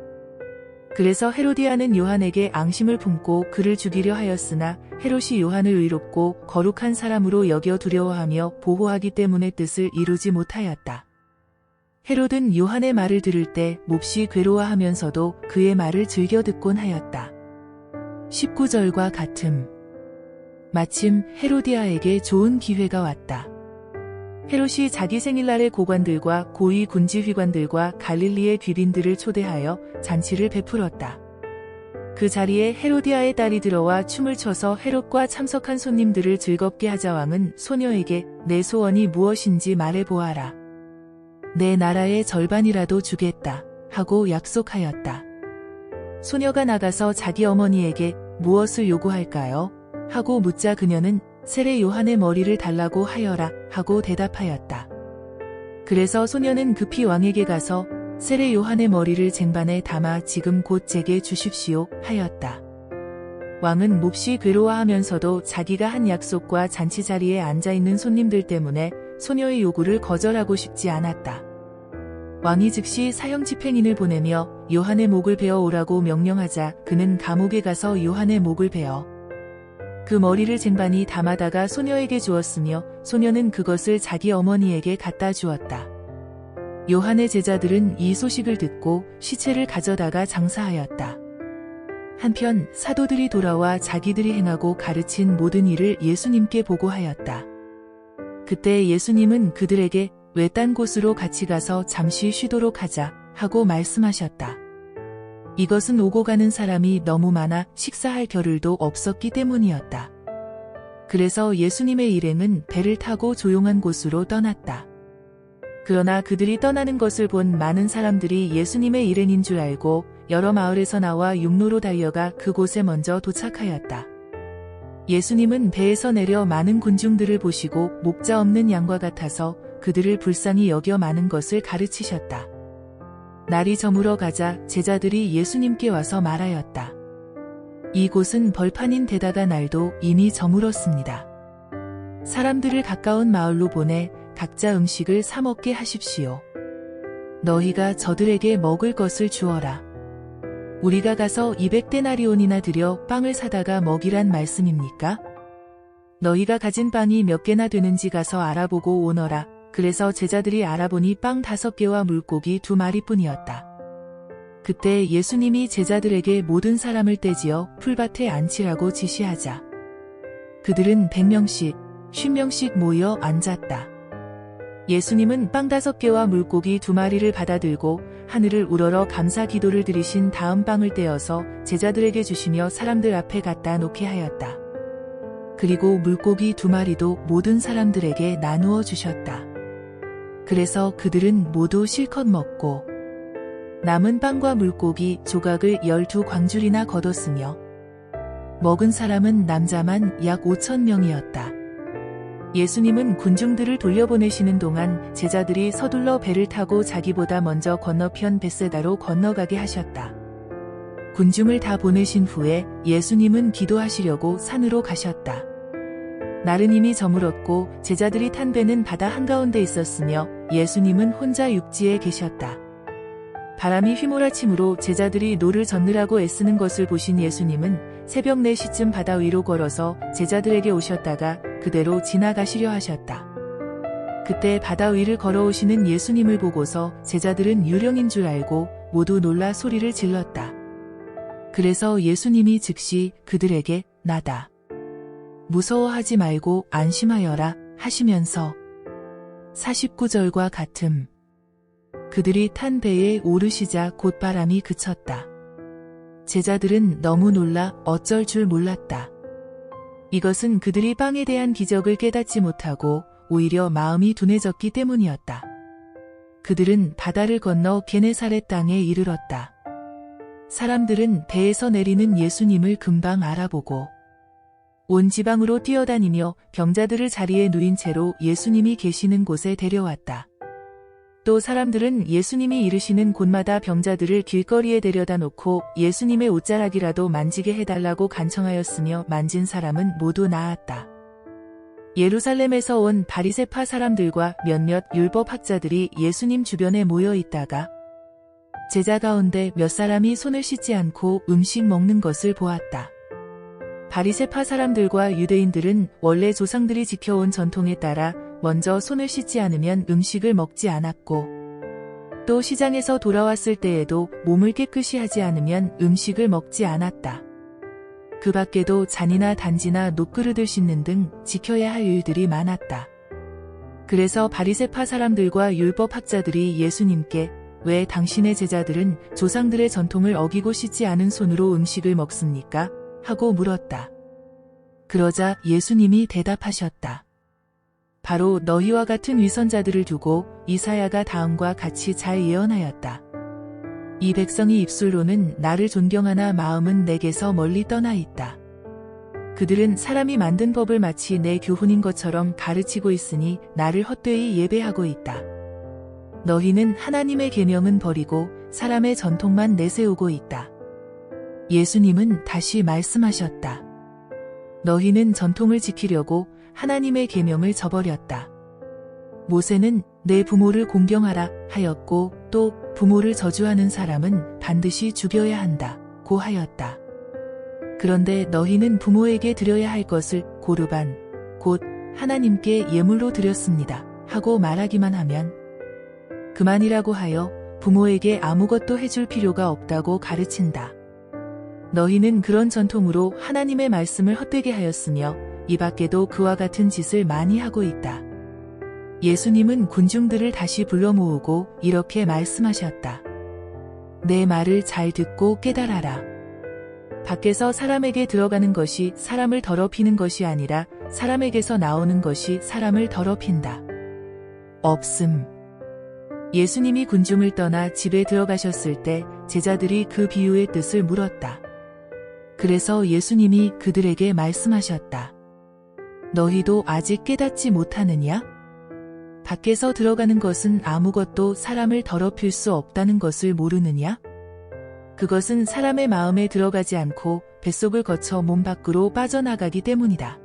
그래서 헤로디아는 요한에게 앙심을 품고 그를 죽이려 하였으나 헤롯이 요한을 의롭고 거룩한 사람으로 여겨 두려워하며 보호하기 때문에 뜻을 이루지 못하였다. 헤롯은 요한의 말을 들을 때 몹시 괴로워하면서도 그의 말을 즐겨 듣곤 하였다. 19절과 같음. 마침 헤로디아에게 좋은 기회가 왔다. 헤롯이 자기 생일날에 고관들과 고위 군지휘관들과 갈릴리의 귀빈들을 초대하여 잔치를 베풀었다. 그 자리에 헤로디아의 딸이 들어와 춤을 춰서 헤롯과 참석한 손님들을 즐겁게 하자. 왕은 소녀에게 내 소원이 무엇인지 말해보아라. 내 나라의 절반이라도 주겠다 하고 약속하였다. 소녀가 나가서 자기 어머니에게 무엇을 요구할까요? 하고 묻자 그녀는 세례 요한의 머리를 달라고 하여라 하고 대답하였다. 그래서 소녀는 급히 왕에게 가서 세례 요한의 머리를 쟁반에 담아 지금 곧 제게 주십시오 하였다. 왕은 몹시 괴로워하면서도 자기가 한 약속과 잔치 자리에 앉아있는 손님들 때문에 소녀의 요구를 거절하고 싶지 않았다. 왕이 즉시 사형 집행인을 보내며 요한의 목을 베어 오라고 명령하자 그는 감옥에 가서 요한의 목을 베어 그 머리를 쟁반이 담아다가 소녀에게 주었으며 소녀는 그것을 자기 어머니에게 갖다 주었다. 요한의 제자들은 이 소식을 듣고 시체를 가져다가 장사하였다. 한편 사도들이 돌아와 자기들이 행하고 가르친 모든 일을 예수님께 보고하였다. 그때 예수님은 그들에게 외딴 곳으로 같이 가서 잠시 쉬도록 하자 하고 말씀하셨다. 이것은 오고 가는 사람이 너무 많아 식사할 겨를도 없었기 때문이었다. 그래서 예수님의 일행은 배를 타고 조용한 곳으로 떠났다. 그러나 그들이 떠나는 것을 본 많은 사람들이 예수님의 일행인 줄 알고 여러 마을에서 나와 육로로 달려가 그곳에 먼저 도착하였다. 예수님은 배에서 내려 많은 군중들을 보시고 목자 없는 양과 같아서 그들을 불쌍히 여겨 많은 것을 가르치셨다. 날이 저물어 가자 제자들이 예수님께 와서 말하였다. 이곳은 벌판인 데다가 날도 이미 저물었습니다. 사람들을 가까운 마을로 보내 각자 음식을 사 먹게 하십시오. 너희가 저들에게 먹을 것을 주어라. 우리가 가서 200데나리온이나 들여 빵을 사다가 먹이란 말씀입니까? 너희가 가진 빵이 몇 개나 되는지 가서 알아보고 오너라. 그래서 제자들이 알아보니 빵 5개와 물고기 2마리뿐이었다. 그때 예수님이 제자들에게 모든 사람을 떼지어 풀밭에 앉히라고 지시하자 그들은 100명씩, 50명씩 모여 앉았다. 예수님은 빵 5개와 물고기 2마리를 받아들고 하늘을 우러러 감사 기도를 드리신 다음 빵을 떼어서 제자들에게 주시며 사람들 앞에 갖다 놓게 하였다. 그리고 물고기 2마리도 모든 사람들에게 나누어 주셨다. 그래서 그들은 모두 실컷 먹고 남은 빵과 물고기 조각을 12광줄이나 거뒀으며 먹은 사람은 남자만 약 5,000명이었다. 예수님은 군중들을 돌려보내시는 동안 제자들이 서둘러 배를 타고 자기보다 먼저 건너편 벳세다로 건너가게 하셨다. 군중을 다 보내신 후에 예수님은 기도하시려고 산으로 가셨다. 날은 이미 저물었고 제자들이 탄 배는 바다 한가운데 있었으며 예수님은 혼자 육지에 계셨다. 바람이 휘몰아치므로 제자들이 노를 젓느라고 애쓰는 것을 보신 예수님은 새벽 4시쯤 바다 위로 걸어서 제자들에게 오셨다가 그대로 지나가시려 하셨다. 그때 바다 위를 걸어오시는 예수님을 보고서 제자들은 유령인 줄 알고 모두 놀라 소리를 질렀다. 그래서 예수님이 즉시 그들에게 나다. 무서워하지 말고 안심하여라 하시면서 49절과 같음. 그들이 탄 배에 오르시자 곧 바람이 그쳤다. 제자들은 너무 놀라 어쩔 줄 몰랐다. 이것은 그들이 빵에 대한 기적을 깨닫지 못하고 오히려 마음이 둔해졌기 때문이었다. 그들은 바다를 건너 게네사렛 땅에 이르렀다. 사람들은 배에서 내리는 예수님을 금방 알아보고 온 지방으로 뛰어다니며 병자들을 자리에 누린 채로 예수님이 계시는 곳에 데려왔다. 또 사람들은 예수님이 이르시는 곳마다 병자들을 길거리에 데려다 놓고 예수님의 옷자락이라도 만지게 해달라고 간청하였으며 만진 사람은 모두 나았다. 예루살렘에서 온 바리새파 사람들과 몇몇 율법학자들이 예수님 주변에 모여 있다가 제자 가운데 몇 사람이 손을 씻지 않고 음식 먹는 것을 보았다. 바리새파 사람들과 유대인들은 원래 조상들이 지켜온 전통에 따라 먼저 손을 씻지 않으면 음식을 먹지 않았고 또 시장에서 돌아왔을 때에도 몸을 깨끗이 하지 않으면 음식을 먹지 않았다. 그 밖에도 잔이나 단지나 놋그릇을 씻는 등 지켜야 할 일들이 많았다. 그래서 바리새파 사람들과 율법학자들이 예수님께 왜 당신의 제자들은 조상들의 전통을 어기고 씻지 않은 손으로 음식을 먹습니까? 하고 물었다. 그러자 예수님이 대답하셨다. 바로 너희와 같은 위선자들을 두고 이사야가 다음과 같이 잘 예언하였다. 이 백성이 입술로는 나를 존경하나 마음은 내게서 멀리 떠나 있다. 그들은 사람이 만든 법을 마치 내 교훈인 것처럼 가르치고 있으니 나를 헛되이 예배하고 있다. 너희는 하나님의 계명은 버리고 사람의 전통만 내세우고 있다. 예수님은 다시 말씀하셨다. 너희는 전통을 지키려고 하나님의 계명을 저버렸다. 모세는 내 부모를 공경하라 하였고 또 부모를 저주하는 사람은 반드시 죽여야 한다 고 하였다. 그런데 너희는 부모에게 드려야 할 것을 고르반 곧 하나님께 예물로 드렸습니다 하고 말하기만 하면 그만이라고 하여 부모에게 아무것도 해줄 필요가 없다고 가르친다. 너희는 그런 전통으로 하나님의 말씀을 헛되게 하였으며 이 밖에도 그와 같은 짓을 많이 하고 있다. 예수님은 군중들을 다시 불러 모으고 이렇게 말씀하셨다. 내 말을 잘 듣고 깨달아라. 밖에서 사람에게 들어가는 것이 사람을 더럽히는 것이 아니라 사람에게서 나오는 것이 사람을 더럽힌다. 없음. 예수님이 군중을 떠나 집에 들어가셨을 때 제자들이 그 비유의 뜻을 물었다. 그래서 예수님이 그들에게 말씀하셨다. 너희도 아직 깨닫지 못하느냐? 밖에서 들어가는 것은 아무것도 사람을 더럽힐 수 없다는 것을 모르느냐? 그것은 사람의 마음에 들어가지 않고 뱃속을 거쳐 몸 밖으로 빠져나가기 때문이다.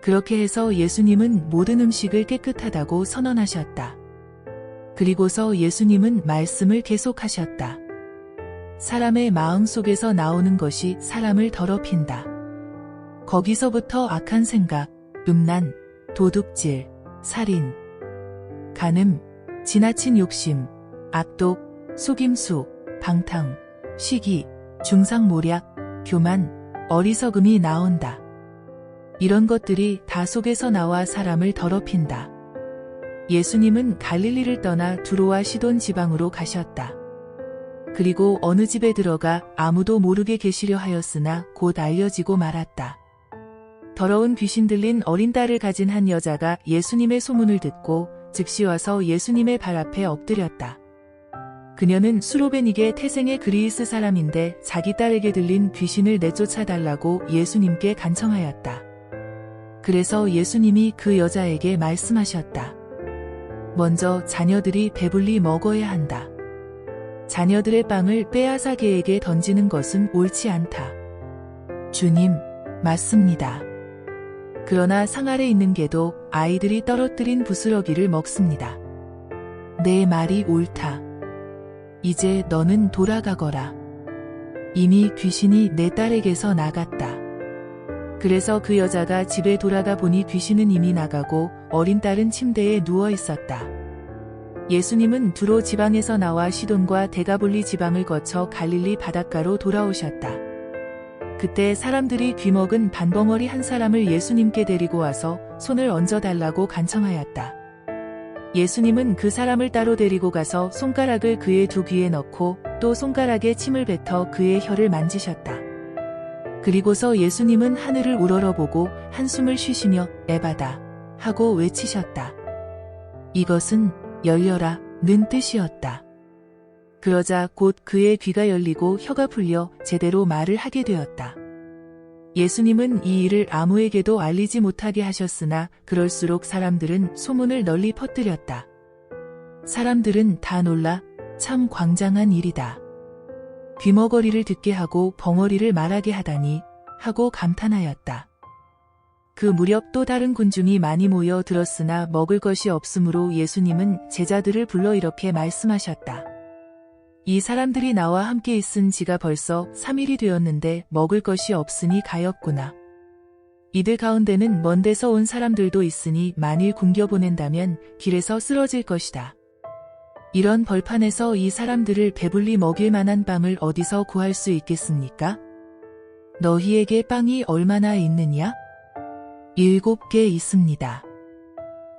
그렇게 해서 예수님은 모든 음식을 깨끗하다고 선언하셨다. 그리고서 예수님은 말씀을 계속하셨다. 사람의 마음 속에서 나오는 것이 사람을 더럽힌다. 거기서부터 악한 생각, 음란, 도둑질, 살인, 간음, 지나친 욕심, 악독, 속임수, 방탕, 시기, 중상모략, 교만, 어리석음이 나온다. 이런 것들이 다 속에서 나와 사람을 더럽힌다. 예수님은 갈릴리를 떠나 두로와 시돈 지방으로 가셨다. 그리고 어느 집에 들어가 아무도 모르게 계시려 하였으나 곧 알려지고 말았다. 더러운 귀신 들린 어린 딸을 가진 한 여자가 예수님의 소문을 듣고 즉시 와서 예수님의 발 앞에 엎드렸다. 그녀는 수로베니게 태생의 그리스 사람인데 자기 딸에게 들린 귀신을 내쫓아달라고 예수님께 간청하였다. 그래서 예수님이 그 여자에게 말씀하셨다. 먼저 자녀들이 배불리 먹어야 한다. 자녀들의 빵을 빼앗아 개에게 던지는 것은 옳지 않다. 주님, 맞습니다. 그러나 상 아래 있는 개도 아이들이 떨어뜨린 부스러기를 먹습니다. 내 말이 옳다. 이제 너는 돌아가거라. 이미 귀신이 내 딸에게서 나갔다. 그래서 그 여자가 집에 돌아가 보니 귀신은 이미 나가고 어린 딸은 침대에 누워 있었다. 예수님은 두로 지방에서 나와 시돈과 데가볼리 지방을 거쳐 갈릴리 바닷가로 돌아오셨다. 그때 사람들이 귀먹은 반벙어리 한 사람을 예수님께 데리고 와서 손을 얹어달라고 간청하였다. 예수님은 그 사람을 따로 데리고 가서 손가락을 그의 두 귀에 넣고 또 손가락에 침을 뱉어 그의 혀를 만지셨다. 그리고서 예수님은 하늘을 우러러보고 한숨을 쉬시며 에바다 하고 외치셨다. 이것은 열려라 는 뜻이었다. 그러자 곧 그의 귀가 열리고 혀가 풀려 제대로 말을 하게 되었다. 예수님은 이 일을 아무에게도 알리지 못하게 하셨으나 그럴수록 사람들은 소문을 널리 퍼뜨렸다. 사람들은 다 놀라 참 광장한 일이다. 귀머거리를 듣게 하고 벙어리를 말하게 하다니 하고 감탄하였다. 그 무렵 또 다른 군중이 많이 모여 들었으나 먹을 것이 없으므로 예수님은 제자들을 불러 이렇게 말씀하셨다. 이 사람들이 나와 함께 있은 지가 벌써 3일이 되었는데 먹을 것이 없으니 가엾구나. 이들 가운데는 먼 데서 온 사람들도 있으니 만일 굶겨보낸다면 길에서 쓰러질 것이다. 이런 벌판에서 이 사람들을 배불리 먹일 만한 빵을 어디서 구할 수 있겠습니까? 너희에게 빵이 얼마나 있느냐? 7개 있습니다.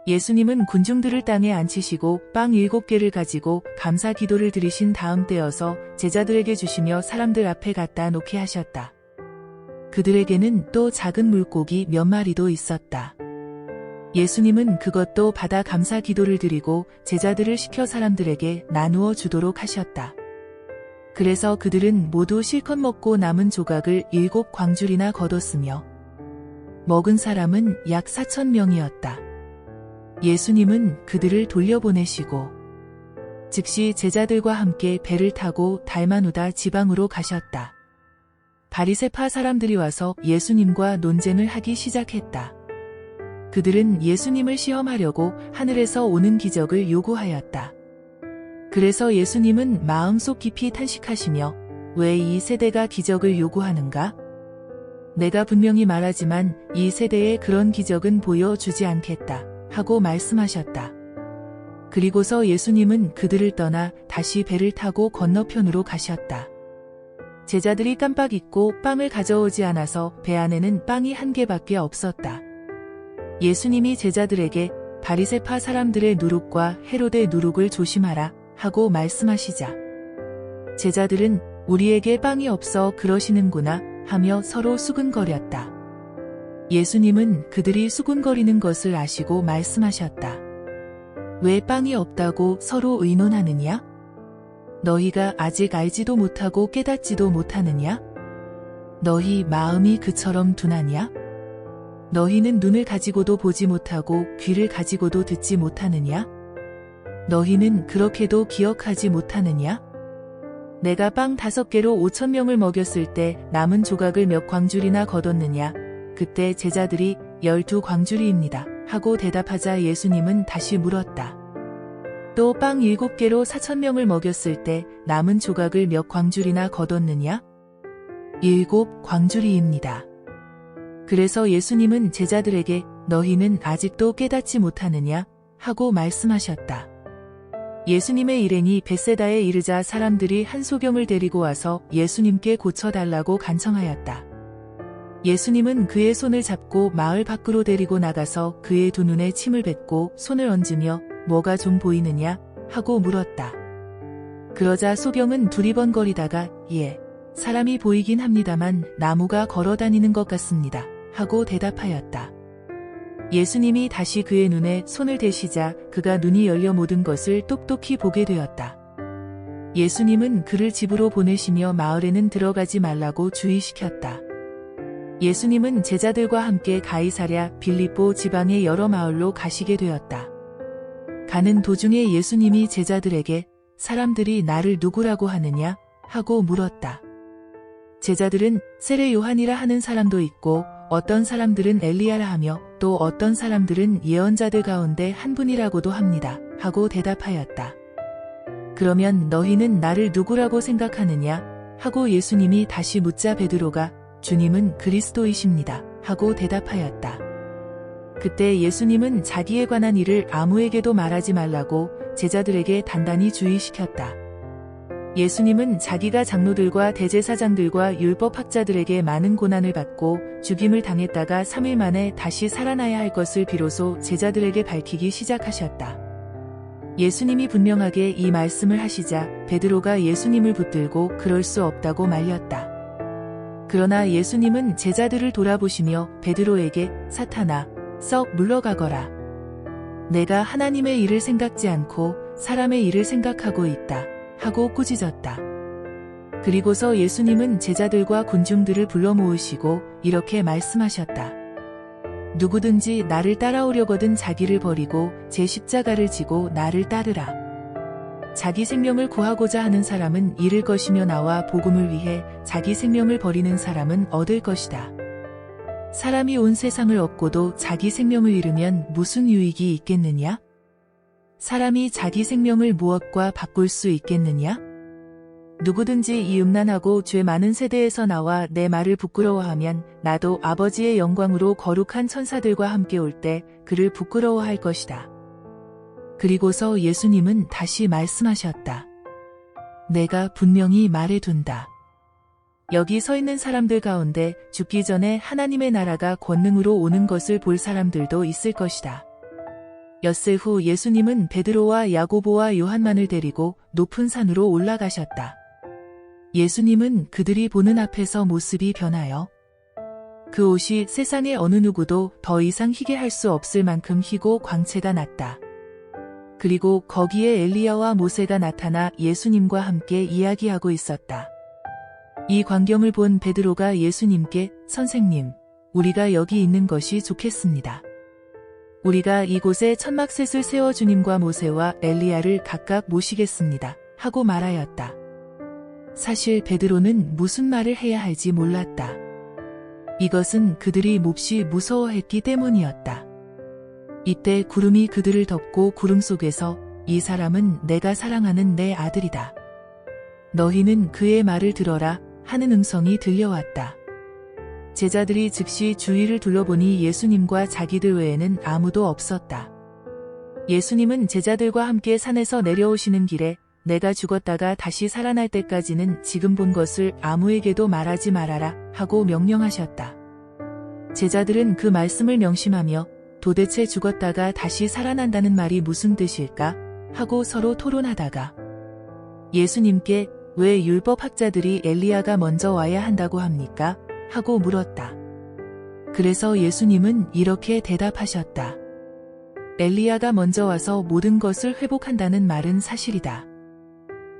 예수님은 군중들을 땅에 앉히시고 빵 7개를 가지고 감사 기도를 드리신 다음 떼어서 제자들에게 주시며 사람들 앞에 갖다 놓게 하셨다. 그들에게는 또 작은 물고기 몇 마리도 있었다. 예수님은 그것도 받아 감사 기도를 드리고 제자들을 시켜 사람들에게 나누어 주도록 하셨다. 그래서 그들은 모두 실컷 먹고 남은 조각을 7광줄이나 거뒀으며 먹은 사람은 약 4,000명이었다. 예수님은 그들을 돌려보내시고 즉시 제자들과 함께 배를 타고 달마누다 지방으로 가셨다. 바리새파 사람들이 와서 예수님과 논쟁을 하기 시작했다. 그들은 예수님을 시험하려고 하늘에서 오는 기적을 요구하였다. 그래서 예수님은 마음속 깊이 탄식하시며 왜 이 세대가 기적을 요구하는가? 내가 분명히 말하지만 이 세대에 그런 기적은 보여주지 않겠다 하고 말씀하셨다. 그리고서 예수님은 그들을 떠나 다시 배를 타고 건너편으로 가셨다. 제자들이 깜빡 잊고 빵을 가져오지 않아서 배 안에는 빵이 1개밖에 없었다. 예수님이 제자들에게 바리새파 사람들의 누룩과 헤롯의 누룩을 조심하라 하고 말씀하시자 제자들은 우리에게 빵이 없어 그러시는구나 하며 서로 수근거렸다. 예수님은 그들이 수군거리는 것을 아시고 말씀하셨다. 왜 빵이 없다고 서로 의논하느냐? 너희가 아직 알지도 못하고 깨닫지도 못하느냐? 너희 마음이 그처럼 둔하냐? 너희는 눈을 가지고도 보지 못하고 귀를 가지고도 듣지 못하느냐? 너희는 그렇게도 기억하지 못하느냐? 내가 빵 5개로 5,000명을 먹였을 때 남은 조각을 몇 광줄이나 거뒀느냐? 그때 제자들이 12광줄이입니다. 하고 대답하자 예수님은 다시 물었다. 또 빵 7개로 4,000명을 먹였을 때 남은 조각을 몇 광줄이나 거뒀느냐? 7광줄이입니다. 그래서 예수님은 제자들에게 너희는 아직도 깨닫지 못하느냐? 하고 말씀하셨다. 예수님의 일행이 벳세다에 이르자 사람들이 한 소경을 데리고 와서 예수님께 고쳐달라고 간청하였다. 예수님은 그의 손을 잡고 마을 밖으로 데리고 나가서 그의 두 눈에 침을 뱉고 손을 얹으며 뭐가 좀 보이느냐? 하고 물었다. 그러자 소경은 두리번거리다가 예, 사람이 보이긴 합니다만 나무가 걸어다니는 것 같습니다. 하고 대답하였다. 예수님이 다시 그의 눈에 손을 대시자 그가 눈이 열려 모든 것을 똑똑히 보게 되었다. 예수님은 그를 집으로 보내시며 마을에는 들어가지 말라고 주의시켰다. 예수님은 제자들과 함께 가이사랴 빌립보 지방의 여러 마을로 가시게 되었다. 가는 도중에 예수님이 제자들에게 사람들이 나를 누구라고 하느냐? 하고 물었다. 제자들은 세례 요한이라 하는 사람도 있고 어떤 사람들은 엘리야라 하며 또 어떤 사람들은 예언자들 가운데 한 분이라고도 합니다. 하고 대답하였다. 그러면 너희는 나를 누구라고 생각하느냐? 하고 예수님이 다시 묻자 베드로가 주님은 그리스도이십니다. 하고 대답하였다. 그때 예수님은 자기에 관한 일을 아무에게도 말하지 말라고 제자들에게 단단히 주의시켰다. 예수님은 자기가 장로들과 대제사장들과 율법학자들에게 많은 고난을 받고 죽임을 당했다가 3일 만에 다시 살아나야 할 것을 비로소 제자들에게 밝히기 시작하셨다. 예수님이 분명하게 이 말씀을 하시자 베드로가 예수님을 붙들고 그럴 수 없다고 말렸다. 그러나 예수님은 제자들을 돌아보시며 베드로에게 사탄아, 썩 물러가거라. 내가 하나님의 일을 생각지 않고 사람의 일을 생각하고 있다. 하고 꾸짖었다. 그리고서 예수님은 제자들과 군중들을 불러 모으시고 이렇게 말씀하셨다. 누구든지 나를 따라오려거든 자기를 버리고 제 십자가를 지고 나를 따르라. 자기 생명을 구하고자 하는 사람은 잃을 것이며 나와 복음을 위해 자기 생명을 버리는 사람은 얻을 것이다. 사람이 온 세상을 얻고도 자기 생명을 잃으면 무슨 유익이 있겠느냐? 사람이 자기 생명을 무엇과 바꿀 수 있겠느냐? 누구든지 이 음란하고 죄 많은 세대에서 나와 내 말을 부끄러워하면 나도 아버지의 영광으로 거룩한 천사들과 함께 올 때 그를 부끄러워할 것이다. 그리고서 예수님은 다시 말씀하셨다. 내가 분명히 말해둔다. 여기 서 있는 사람들 가운데 죽기 전에 하나님의 나라가 권능으로 오는 것을 볼 사람들도 있을 것이다. 엿새 후 예수님은 베드로와 야고보와 요한만을 데리고 높은 산으로 올라가셨다. 예수님은 그들이 보는 앞에서 모습이 변하여 그 옷이 세상의 어느 누구도 더 이상 희게 할 수 없을 만큼 희고 광채가 났다. 그리고 거기에 엘리야와 모세가 나타나 예수님과 함께 이야기하고 있었다. 이 광경을 본 베드로가 예수님께 선생님, 우리가 여기 있는 것이 좋겠습니다. 우리가 이곳에 천막셋을 세워 주님과 모세와 엘리야를 각각 모시겠습니다. 하고 말하였다. 사실 베드로는 무슨 말을 해야 할지 몰랐다. 이것은 그들이 몹시 무서워했기 때문이었다. 이때 구름이 그들을 덮고 구름 속에서 이 사람은 내가 사랑하는 내 아들이다. 너희는 그의 말을 들어라 하는 음성이 들려왔다. 제자들이 즉시 주위를 둘러보니 예수님과 자기들 외에는 아무도 없었다. 예수님은 제자들과 함께 산에서 내려오시는 길에 내가 죽었다가 다시 살아날 때까지는 지금 본 것을 아무에게도 말하지 말아라 하고 명령하셨다. 제자들은 그 말씀을 명심하며 도대체 죽었다가 다시 살아난다는 말이 무슨 뜻일까 하고 서로 토론하다가 예수님께 왜 율법학자들이 엘리야가 먼저 와야 한다고 합니까? 하고 물었다. 그래서 예수님은 이렇게 대답하셨다. 엘리야가 먼저 와서 모든 것을 회복한다는 말은 사실이다.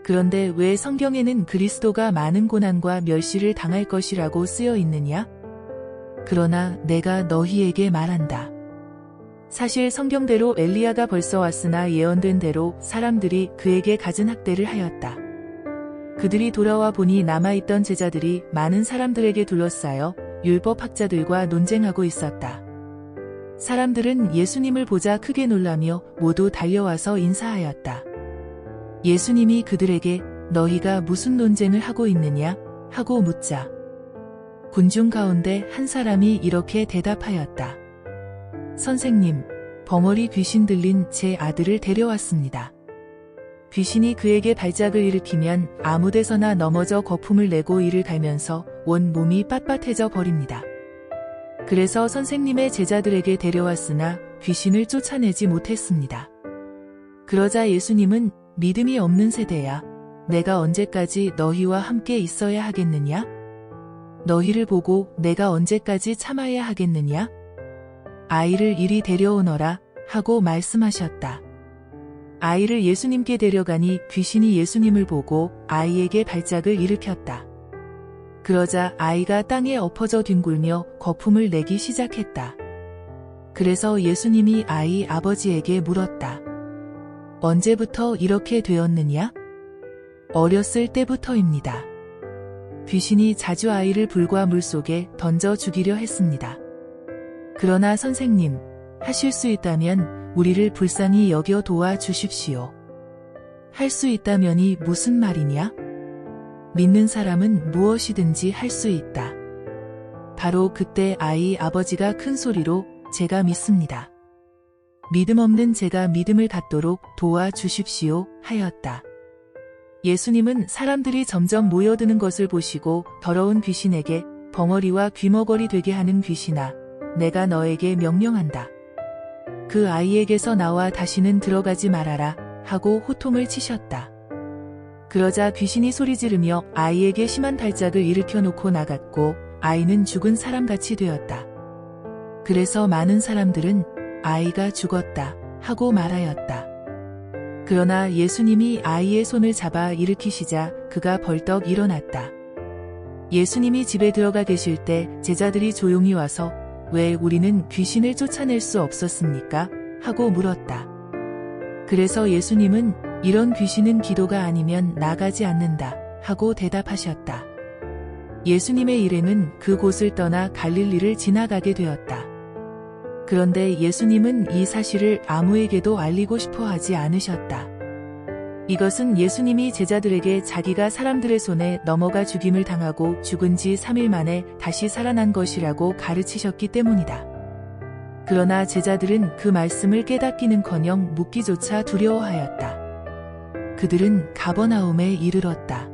그런데 왜 성경에는 그리스도가 많은 고난과 멸시를 당할 것이라고 쓰여 있느냐? 그러나 내가 너희에게 말한다. 사실 성경대로 엘리야가 벌써 왔으나 예언된 대로 사람들이 그에게 갖은 학대를 하였다. 그들이 돌아와 보니 남아있던 제자들이 많은 사람들에게 둘러싸여 율법학자들과 논쟁하고 있었다. 사람들은 예수님을 보자 크게 놀라며 모두 달려와서 인사하였다. 예수님이 그들에게 너희가 무슨 논쟁을 하고 있느냐? 하고 묻자. 군중 가운데 한 사람이 이렇게 대답하였다. 선생님, 벙어리 귀신 들린 제 아들을 데려왔습니다. 귀신이 그에게 발작을 일으키면 아무 데서나 넘어져 거품을 내고 이를 갈면서 온 몸이 빳빳해져 버립니다. 그래서 선생님의 제자들에게 데려왔으나 귀신을 쫓아내지 못했습니다. 그러자 예수님은 믿음이 없는 세대야, 내가 언제까지 너희와 함께 있어야 하겠느냐? 너희를 보고 내가 언제까지 참아야 하겠느냐? 아이를 이리 데려오너라 하고 말씀하셨다. 아이를 예수님께 데려가니 귀신이 예수님을 보고 아이에게 발작을 일으켰다. 그러자 아이가 땅에 엎어져 뒹굴며 거품을 내기 시작했다. 그래서 예수님이 아이 아버지에게 물었다. 언제부터 이렇게 되었느냐? 어렸을 때부터입니다. 귀신이 자주 아이를 불과 물속에 던져 죽이려 했습니다. 그러나 선생님, 하실 수 있다면 우리를 불쌍히 여겨 도와주십시오. 할 수 있다면이 무슨 말이냐? 믿는 사람은 무엇이든지 할 수 있다. 바로 그때 아이 아버지가 큰 소리로 제가 믿습니다. 믿음 없는 제가 믿음을 갖도록 도와주십시오 하였다. 예수님은 사람들이 점점 모여드는 것을 보시고 더러운 귀신에게 벙어리와 귀머거리 되게 하는 귀신아, 내가 너에게 명령한다. 그 아이에게서 나와 다시는 들어가지 말아라 하고 호통을 치셨다. 그러자 귀신이 소리 지르며 아이에게 심한 발작을 일으켜 놓고 나갔고 아이는 죽은 사람같이 되었다. 그래서 많은 사람들은 아이가 죽었다 하고 말하였다. 그러나 예수님이 아이의 손을 잡아 일으키시자 그가 벌떡 일어났다. 예수님이 집에 들어가 계실 때 제자들이 조용히 와서 왜 우리는 귀신을 쫓아낼 수 없었습니까? 하고 물었다. 그래서 예수님은 이런 귀신은 기도가 아니면 나가지 않는다 하고 대답하셨다. 예수님의 일행은 그곳을 떠나 갈릴리를 지나가게 되었다. 그런데 예수님은 이 사실을 아무에게도 알리고 싶어 하지 않으셨다. 이것은 예수님이 제자들에게 자기가 사람들의 손에 넘어가 죽임을 당하고 죽은 지 3일 만에 다시 살아난 것이라고 가르치셨기 때문이다. 그러나 제자들은 그 말씀을 깨닫기는커녕 묻기조차 두려워하였다. 그들은 가버나움에 이르렀다.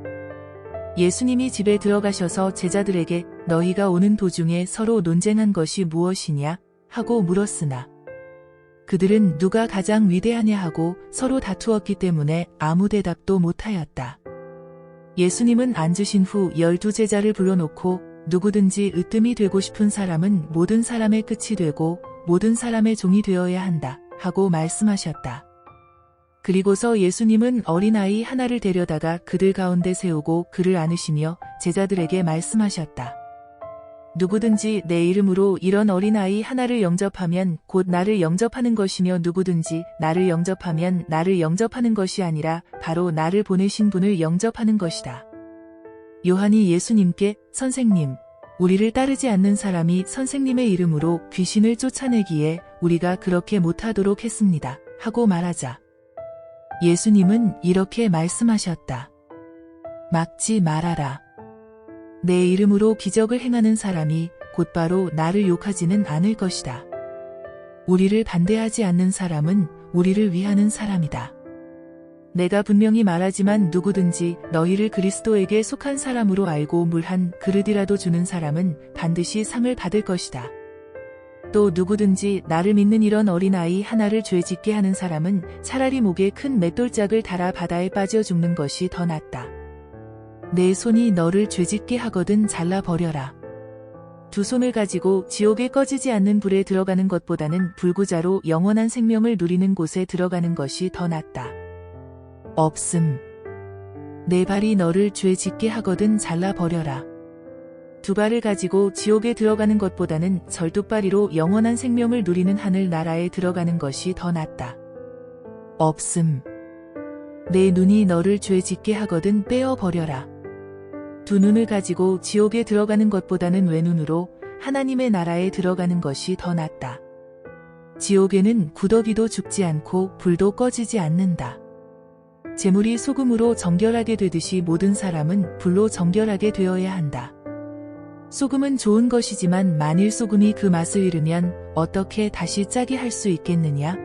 예수님이 집에 들어가셔서 제자들에게 너희가 오는 도중에 서로 논쟁한 것이 무엇이냐? 하고 물었으나 그들은 누가 가장 위대하냐 하고 서로 다투었기 때문에 아무 대답도 못하였다. 예수님은 앉으신 후 12제자를 불러놓고 누구든지 으뜸이 되고 싶은 사람은 모든 사람의 끝이 되고 모든 사람의 종이 되어야 한다 하고 말씀하셨다. 그리고서 예수님은 어린아이 하나를 데려다가 그들 가운데 세우고 그를 안으시며 제자들에게 말씀하셨다. 누구든지 내 이름으로 이런 어린아이 하나를 영접하면 곧 나를 영접하는 것이며 누구든지 나를 영접하면 나를 영접하는 것이 아니라 바로 나를 보내신 분을 영접하는 것이다. 요한이 예수님께 선생님, 우리를 따르지 않는 사람이 선생님의 이름으로 귀신을 쫓아내기에 우리가 그렇게 못하도록 했습니다. 하고 말하자. 예수님은 이렇게 말씀하셨다. 막지 말아라. 내 이름으로 기적을 행하는 사람이 곧바로 나를 욕하지는 않을 것이다. 우리를 반대하지 않는 사람은 우리를 위하는 사람이다. 내가 분명히 말하지만 누구든지 너희를 그리스도에게 속한 사람으로 알고 물 한 그릇이라도 주는 사람은 반드시 상을 받을 것이다. 또 누구든지 나를 믿는 이런 어린아이 하나를 죄짓게 하는 사람은 차라리 목에 큰 맷돌짝을 달아 바다에 빠져 죽는 것이 더 낫다. 내 손이 너를 죄짓게 하거든 잘라버려라. 두 손을 가지고 지옥에 꺼지지 않는 불에 들어가는 것보다는 불구자로 영원한 생명을 누리는 곳에 들어가는 것이 더 낫다. 없음. 내 발이 너를 죄 짓게 하거든 잘라버려라. 두 발을 가지고 지옥에 들어가는 것보다는 절뚝발이로 영원한 생명을 누리는 하늘나라에 들어가는 것이 더 낫다. 없음. 내 눈이 너를 죄 짓게 하거든 떼어버려라. 두 눈을 가지고 지옥에 들어가는 것보다는 외눈으로 하나님의 나라에 들어가는 것이 더 낫다. 지옥에는 구더기도 죽지 않고 불도 꺼지지 않는다. 재물이 소금으로 정결하게 되듯이 모든 사람은 불로 정결하게 되어야 한다. 소금은 좋은 것이지만 만일 소금이 그 맛을 잃으면 어떻게 다시 짜게 할 수 있겠느냐?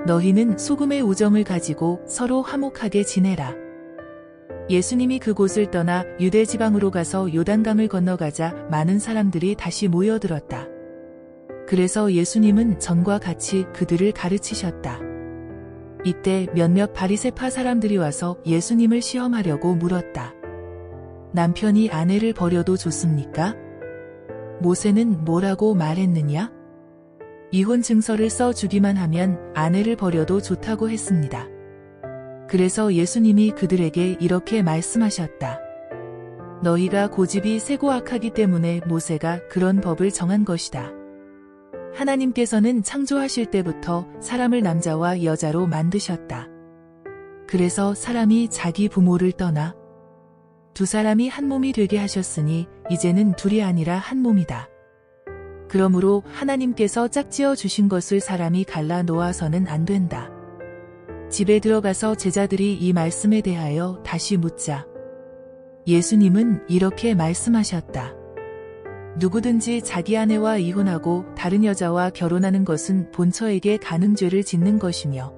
너희는 소금의 우정을 가지고 서로 화목하게 지내라. 예수님이 그곳을 떠나 유대 지방으로 가서 요단강을 건너가자 많은 사람들이 다시 모여들었다. 그래서 예수님은 전과 같이 그들을 가르치셨다. 이때 몇몇 바리새파 사람들이 와서 예수님을 시험하려고 물었다. 남편이 아내를 버려도 좋습니까? 모세는 뭐라고 말했느냐? 이혼 증서를 써 주기만 하면 아내를 버려도 좋다고 했습니다. 그래서 예수님이 그들에게 이렇게 말씀하셨다. 너희가 고집이 세고 악하기 때문에 모세가 그런 법을 정한 것이다. 하나님께서는 창조하실 때부터 사람을 남자와 여자로 만드셨다. 그래서 사람이 자기 부모를 떠나 두 사람이 한 몸이 되게 하셨으니 이제는 둘이 아니라 한 몸이다. 그러므로 하나님께서 짝지어 주신 것을 사람이 갈라 놓아서는 안 된다. 집에 들어가서 제자들이 이 말씀에 대하여 다시 묻자 예수님은 이렇게 말씀하셨다. 누구든지 자기 아내와 이혼하고 다른 여자와 결혼하는 것은 본처에게 간음죄를 짓는 것이며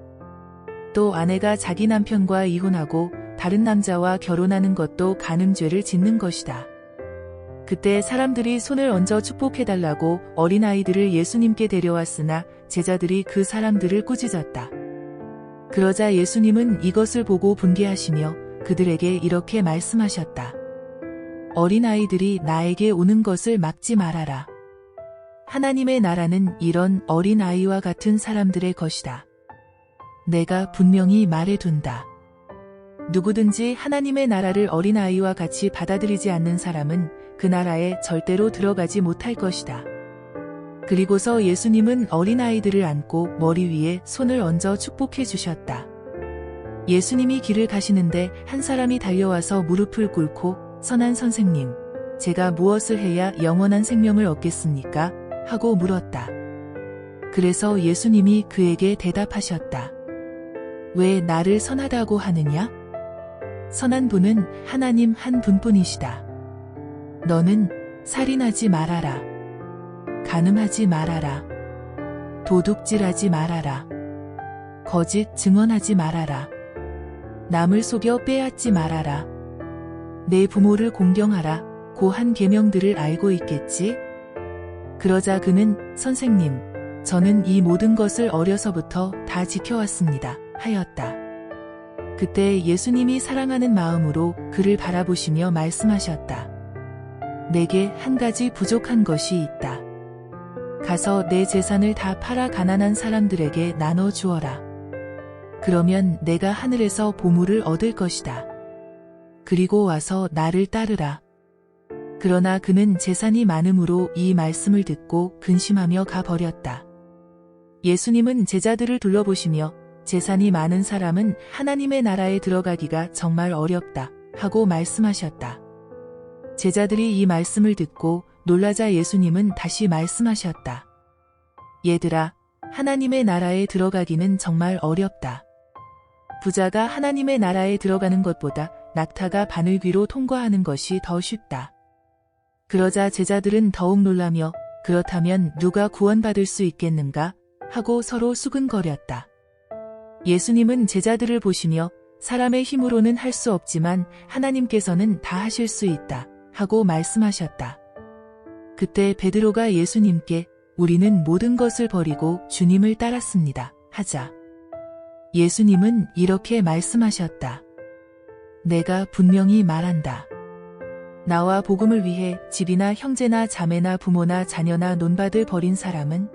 또 아내가 자기 남편과 이혼하고 다른 남자와 결혼하는 것도 간음죄를 짓는 것이다. 그때 사람들이 손을 얹어 축복해달라고 어린아이들을 예수님께 데려왔으나 제자들이 그 사람들을 꾸짖었다. 그러자 예수님은 이것을 보고 분개하시며 그들에게 이렇게 말씀하셨다. 어린아이들이 나에게 오는 것을 막지 말아라. 하나님의 나라는 이런 어린아이와 같은 사람들의 것이다. 내가 분명히 말해둔다. 누구든지 하나님의 나라를 어린아이와 같이 받아들이지 않는 사람은 그 나라에 절대로 들어가지 못할 것이다. 그리고서 예수님은 어린아이들을 안고 머리 위에 손을 얹어 축복해 주셨다. 예수님이 길을 가시는데 한 사람이 달려와서 무릎을 꿇고 선한 선생님, 제가 무엇을 해야 영원한 생명을 얻겠습니까? 하고 물었다. 그래서 예수님이 그에게 대답하셨다. 왜 나를 선하다고 하느냐? 선한 분은 하나님 한 분뿐이시다. 너는 살인하지 말아라. 간음하지 말아라. 도둑질하지 말아라. 거짓 증언하지 말아라. 남을 속여 빼앗지 말아라. 내 부모를 공경하라. 고한 계명들을 알고 있겠지? 그러자 그는 선생님, 저는 이 모든 것을 어려서부터 다 지켜왔습니다. 하였다. 그때 예수님이 사랑하는 마음으로 그를 바라보시며 말씀하셨다. 내게 한 가지 부족한 것이 있다. 가서 내 재산을 다 팔아 가난한 사람들에게 나눠 주어라. 그러면 내가 하늘에서 보물을 얻을 것이다. 그리고 와서 나를 따르라. 그러나 그는 재산이 많음으로 이 말씀을 듣고 근심하며 가버렸다. 예수님은 제자들을 둘러보시며 재산이 많은 사람은 하나님의 나라에 들어가기가 정말 어렵다 하고 말씀하셨다. 제자들이 이 말씀을 듣고 놀라자 예수님은 다시 말씀하셨다. 얘들아, 하나님의 나라에 들어가기는 정말 어렵다. 부자가 하나님의 나라에 들어가는 것보다 낙타가 바늘 귀로 통과하는 것이 더 쉽다. 그러자 제자들은 더욱 놀라며 그렇다면 누가 구원받을 수 있겠는가? 하고 서로 수근거렸다. 예수님은 제자들을 보시며 사람의 힘으로는 할 수 없지만 하나님께서는 다 하실 수 있다 하고 말씀하셨다. 그때 베드로가 예수님께 우리는 모든 것을 버리고 주님을 따랐습니다 하자 예수님은 이렇게 말씀하셨다. 내가 분명히 말한다. 나와 복음을 위해 집이나 형제나 자매나 부모나 자녀나 논밭을 버린 사람은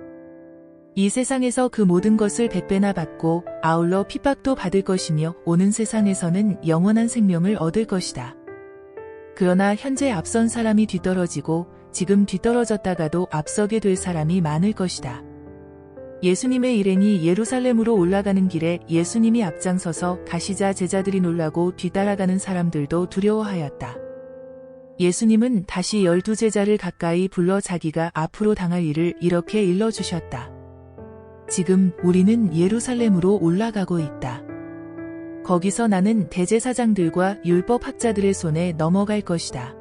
이 세상에서 그 모든 것을 100배나 받고 아울러 핍박도 받을 것이며 오는 세상에서는 영원한 생명을 얻을 것이다. 그러나 현재 앞선 사람이 뒤떨어지고 지금 뒤떨어졌다가도 앞서게 될 사람이 많을 것이다. 예수님의 일행이 예루살렘으로 올라가는 길에 예수님이 앞장서서 가시자 제자들이 놀라고 뒤따라가는 사람들도 두려워하였다. 예수님은 다시 12제자를 가까이 불러 자기가 앞으로 당할 일을 이렇게 일러주셨다. 지금 우리는 예루살렘으로 올라가고 있다. 거기서 나는 대제사장들과 율법학자들의 손에 넘어갈 것이다.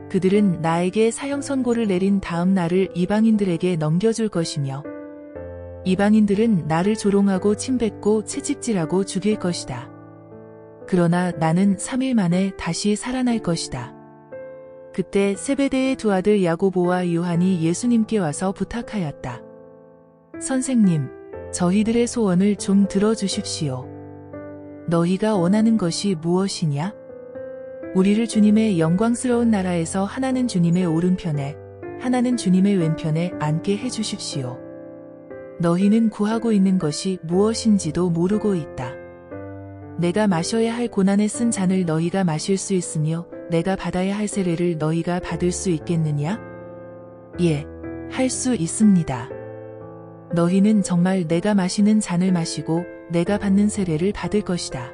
그들은 나에게 사형 선고를 내린 다음 나를 이방인들에게 넘겨줄 것이며 이방인들은 나를 조롱하고 침뱉고 채찍질하고 죽일 것이다. 그러나 나는 3일 만에 다시 살아날 것이다. 그때 세베대의 두 아들 야고보와 요한이 예수님께 와서 부탁하였다. 선생님, 저희들의 소원을 좀 들어주십시오. 너희가 원하는 것이 무엇이냐? 우리를 주님의 영광스러운 나라에서 하나는 주님의 오른편에, 하나는 주님의 왼편에 앉게 해주십시오. 너희는 구하고 있는 것이 무엇인지도 모르고 있다. 내가 마셔야 할 고난에 쓴 잔을 너희가 마실 수 있으며 내가 받아야 할 세례를 너희가 받을 수 있겠느냐? 예, 할 수 있습니다. 너희는 정말 내가 마시는 잔을 마시고 내가 받는 세례를 받을 것이다.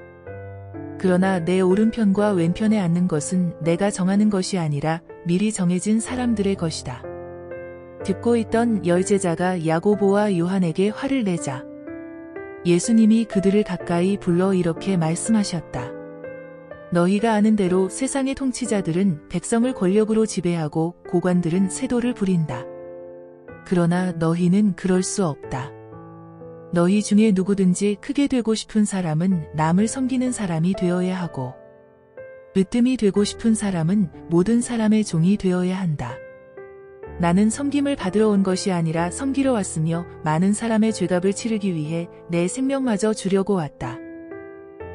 그러나 내 오른편과 왼편에 앉는 것은 내가 정하는 것이 아니라 미리 정해진 사람들의 것이다. 듣고 있던 10제자가 야고보와 요한에게 화를 내자 예수님이 그들을 가까이 불러 이렇게 말씀하셨다. 너희가 아는 대로 세상의 통치자들은 백성을 권력으로 지배하고 고관들은 세도를 부린다. 그러나 너희는 그럴 수 없다. 너희 중에 누구든지 크게 되고 싶은 사람은 남을 섬기는 사람이 되어야 하고 으뜸이 되고 싶은 사람은 모든 사람의 종이 되어야 한다. 나는 섬김을 받으러 온 것이 아니라 섬기러 왔으며 많은 사람의 죄값을 치르기 위해 내 생명마저 주려고 왔다.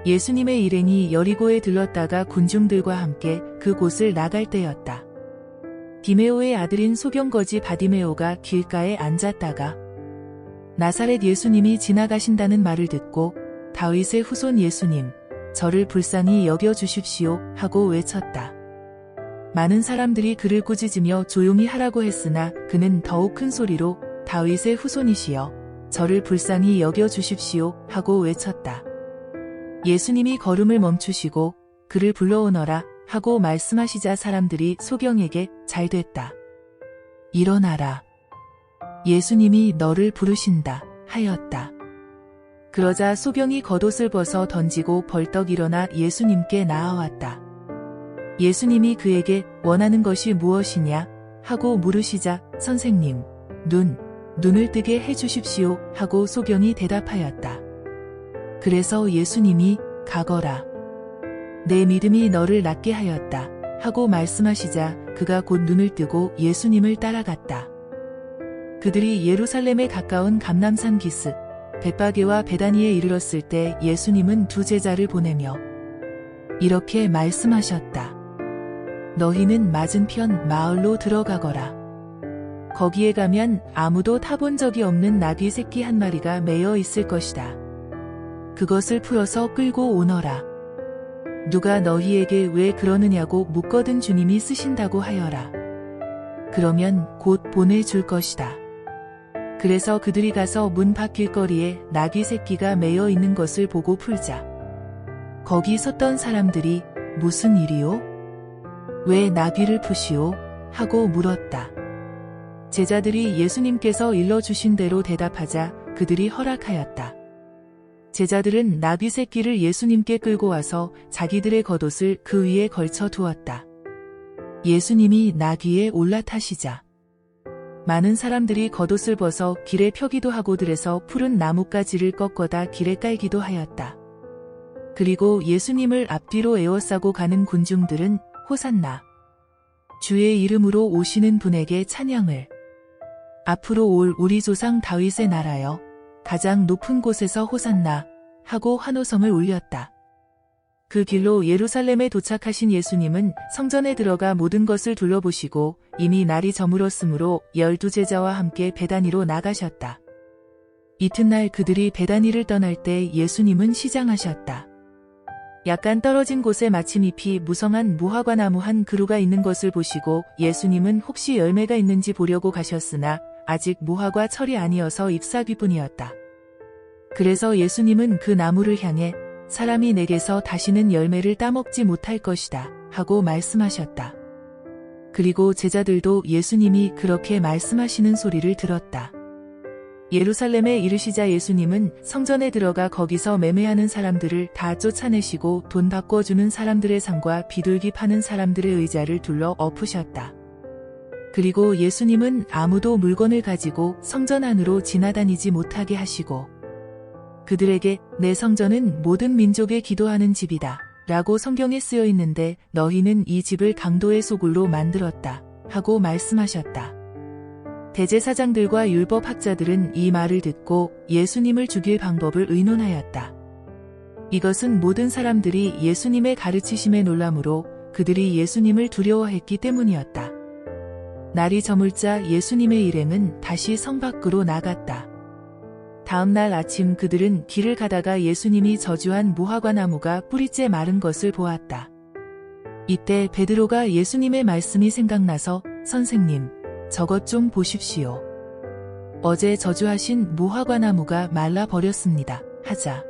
예수님의 일행이 여리고에 들렀다가 군중들과 함께 그곳을 나갈 때였다. 디메오의 아들인 소경거지 바디메오가 길가에 앉았다가 나사렛 예수님이 지나가신다는 말을 듣고 다윗의 후손 예수님, 저를 불쌍히 여겨주십시오 하고 외쳤다. 많은 사람들이 그를 꾸짖으며 조용히 하라고 했으나 그는 더욱 큰 소리로 다윗의 후손이시여, 저를 불쌍히 여겨주십시오 하고 외쳤다. 예수님이 걸음을 멈추시고 그를 불러오너라 하고 말씀하시자 사람들이 소경에게 잘 됐다. 일어나라. 예수님이 너를 부르신다 하였다. 그러자 소경이 겉옷을 벗어 던지고 벌떡 일어나 예수님께 나아왔다. 예수님이 그에게 원하는 것이 무엇이냐 하고 물으시자 선생님, 눈을 뜨게 해주십시오 하고 소경이 대답하였다. 그래서 예수님이 가거라. 내 믿음이 너를 낫게 하였다 하고 말씀하시자 그가 곧 눈을 뜨고 예수님을 따라갔다. 그들이 예루살렘에 가까운 감람산 기슭, 벳바게와 베다니에 이르렀을 때 예수님은 두 제자를 보내며 이렇게 말씀하셨다. 너희는 맞은편 마을로 들어가거라. 거기에 가면 아무도 타본 적이 없는 나귀 새끼 한 마리가 매여 있을 것이다. 그것을 풀어서 끌고 오너라. 누가 너희에게 왜 그러느냐고 묻거든 주님이 쓰신다고 하여라. 그러면 곧 보내줄 것이다. 그래서 그들이 가서 문 밖 길거리에 나귀 새끼가 매여 있는 것을 보고 풀자. 거기 섰던 사람들이 무슨 일이요? 왜 나귀를 푸시오? 하고 물었다. 제자들이 예수님께서 일러주신 대로 대답하자 그들이 허락하였다. 제자들은 나귀 새끼를 예수님께 끌고 와서 자기들의 겉옷을 그 위에 걸쳐 두었다. 예수님이 나귀에 올라타시자 많은 사람들이 겉옷을 벗어 길에 펴기도 하고 들에서 푸른 나뭇가지를 꺾어다 길에 깔기도 하였다. 그리고 예수님을 앞뒤로 에워싸고 가는 군중들은 호산나, 주의 이름으로 오시는 분에게 찬양을, 앞으로 올 우리 조상 다윗의 나라여, 가장 높은 곳에서 호산나 하고 환호성을 울렸다. 그 길로 예루살렘에 도착하신 예수님은 성전에 들어가 모든 것을 둘러보시고 이미 날이 저물었으므로 12제자와 함께 베다니로 나가셨다. 이튿날 그들이 베다니를 떠날 때 예수님은 시장하셨다. 약간 떨어진 곳에 마침 잎이 무성한 무화과나무 한 그루가 있는 것을 보시고 예수님은 혹시 열매가 있는지 보려고 가셨으나 아직 무화과 철이 아니어서 잎사귀뿐이었다. 그래서 예수님은 그 나무를 향해 사람이 내게서 다시는 열매를 따먹지 못할 것이다 하고 말씀하셨다. 그리고 제자들도 예수님이 그렇게 말씀하시는 소리를 들었다. 예루살렘에 이르시자 예수님은 성전에 들어가 거기서 매매하는 사람들을 다 쫓아내시고 돈 바꿔주는 사람들의 상과 비둘기 파는 사람들의 의자를 둘러 엎으셨다. 그리고 예수님은 아무도 물건을 가지고 성전 안으로 지나다니지 못하게 하시고 그들에게 내 성전은 모든 민족에 기도하는 집이다 라고 성경에 쓰여 있는데 너희는 이 집을 강도의 소굴로 만들었다 하고 말씀하셨다. 대제사장들과 율법학자들은 이 말을 듣고 예수님을 죽일 방법을 의논하였다. 이것은 모든 사람들이 예수님의 가르치심에 놀라므로 그들이 예수님을 두려워했기 때문이었다. 날이 저물자 예수님의 일행은 다시 성 밖으로 나갔다. 다음 날 아침 그들은 길을 가다가 예수님이 저주한 무화과 나무가 뿌리째 마른 것을 보았다. 이때 베드로가 예수님의 말씀이 생각나서 선생님, 저것 좀 보십시오. 어제 저주하신 무화과 나무가 말라버렸습니다. 하자.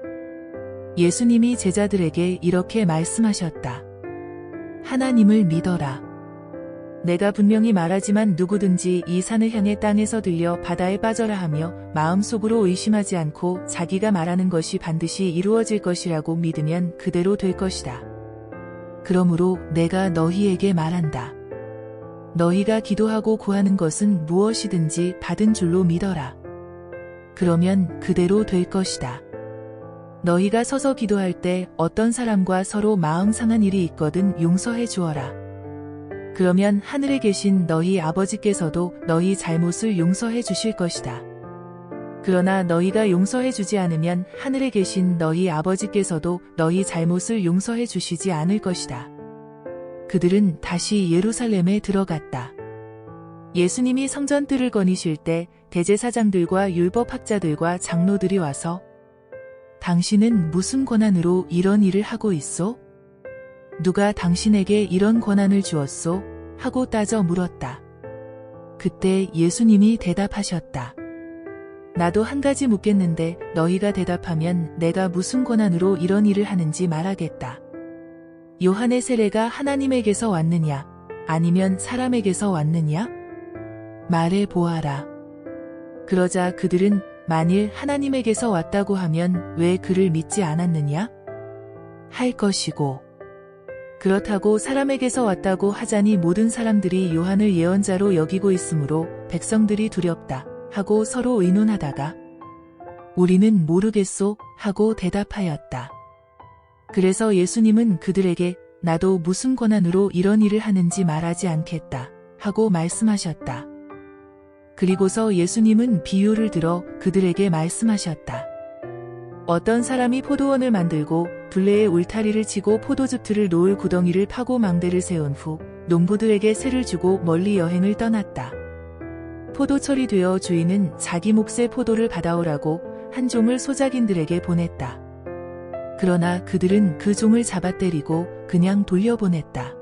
예수님이 제자들에게 이렇게 말씀하셨다. 하나님을 믿어라. 내가 분명히 말하지만 누구든지 이 산을 향해 땅에서 들려 바다에 빠져라 하며 마음속으로 의심하지 않고 자기가 말하는 것이 반드시 이루어질 것이라고 믿으면 그대로 될 것이다. 그러므로 내가 너희에게 말한다. 너희가 기도하고 구하는 것은 무엇이든지 받은 줄로 믿어라. 그러면 그대로 될 것이다. 너희가 서서 기도할 때 어떤 사람과 서로 마음 상한 일이 있거든 용서해 주어라. 그러면 하늘에 계신 너희 아버지께서도 너희 잘못을 용서해 주실 것이다. 그러나 너희가 용서해 주지 않으면 하늘에 계신 너희 아버지께서도 너희 잘못을 용서해 주시지 않을 것이다. 그들은 다시 예루살렘에 들어갔다. 예수님이 성전 뜰을 거니실 때 대제사장들과 율법학자들과 장로들이 와서 당신은 무슨 권한으로 이런 일을 하고 있소? 누가 당신에게 이런 권한을 주었소? 하고 따져 물었다. 그때 예수님이 대답하셨다. 나도 한 가지 묻겠는데 너희가 대답하면 내가 무슨 권한으로 이런 일을 하는지 말하겠다. 요한의 세례가 하나님에게서 왔느냐? 아니면 사람에게서 왔느냐? 말해 보아라. 그러자 그들은 만일 하나님에게서 왔다고 하면 왜 그를 믿지 않았느냐? 할 것이고. 그렇다고 사람에게서 왔다고 하자니 모든 사람들이 요한을 예언자로 여기고 있으므로 백성들이 두렵다 하고 서로 의논하다가 우리는 모르겠소 하고 대답하였다. 그래서 예수님은 그들에게 나도 무슨 권한으로 이런 일을 하는지 말하지 않겠다 하고 말씀하셨다. 그리고서 예수님은 비유를 들어 그들에게 말씀하셨다. 어떤 사람이 포도원을 만들고 둘레에 울타리를 치고 포도즙 틀을 놓을 구덩이를 파고 망대를 세운 후 농부들에게 세를 주고 멀리 여행을 떠났다. 포도철이 되어 주인은 자기 몫의 포도를 받아오라고 한 종을 소작인들에게 보냈다. 그러나 그들은 그 종을 잡아 때리고 그냥 돌려보냈다.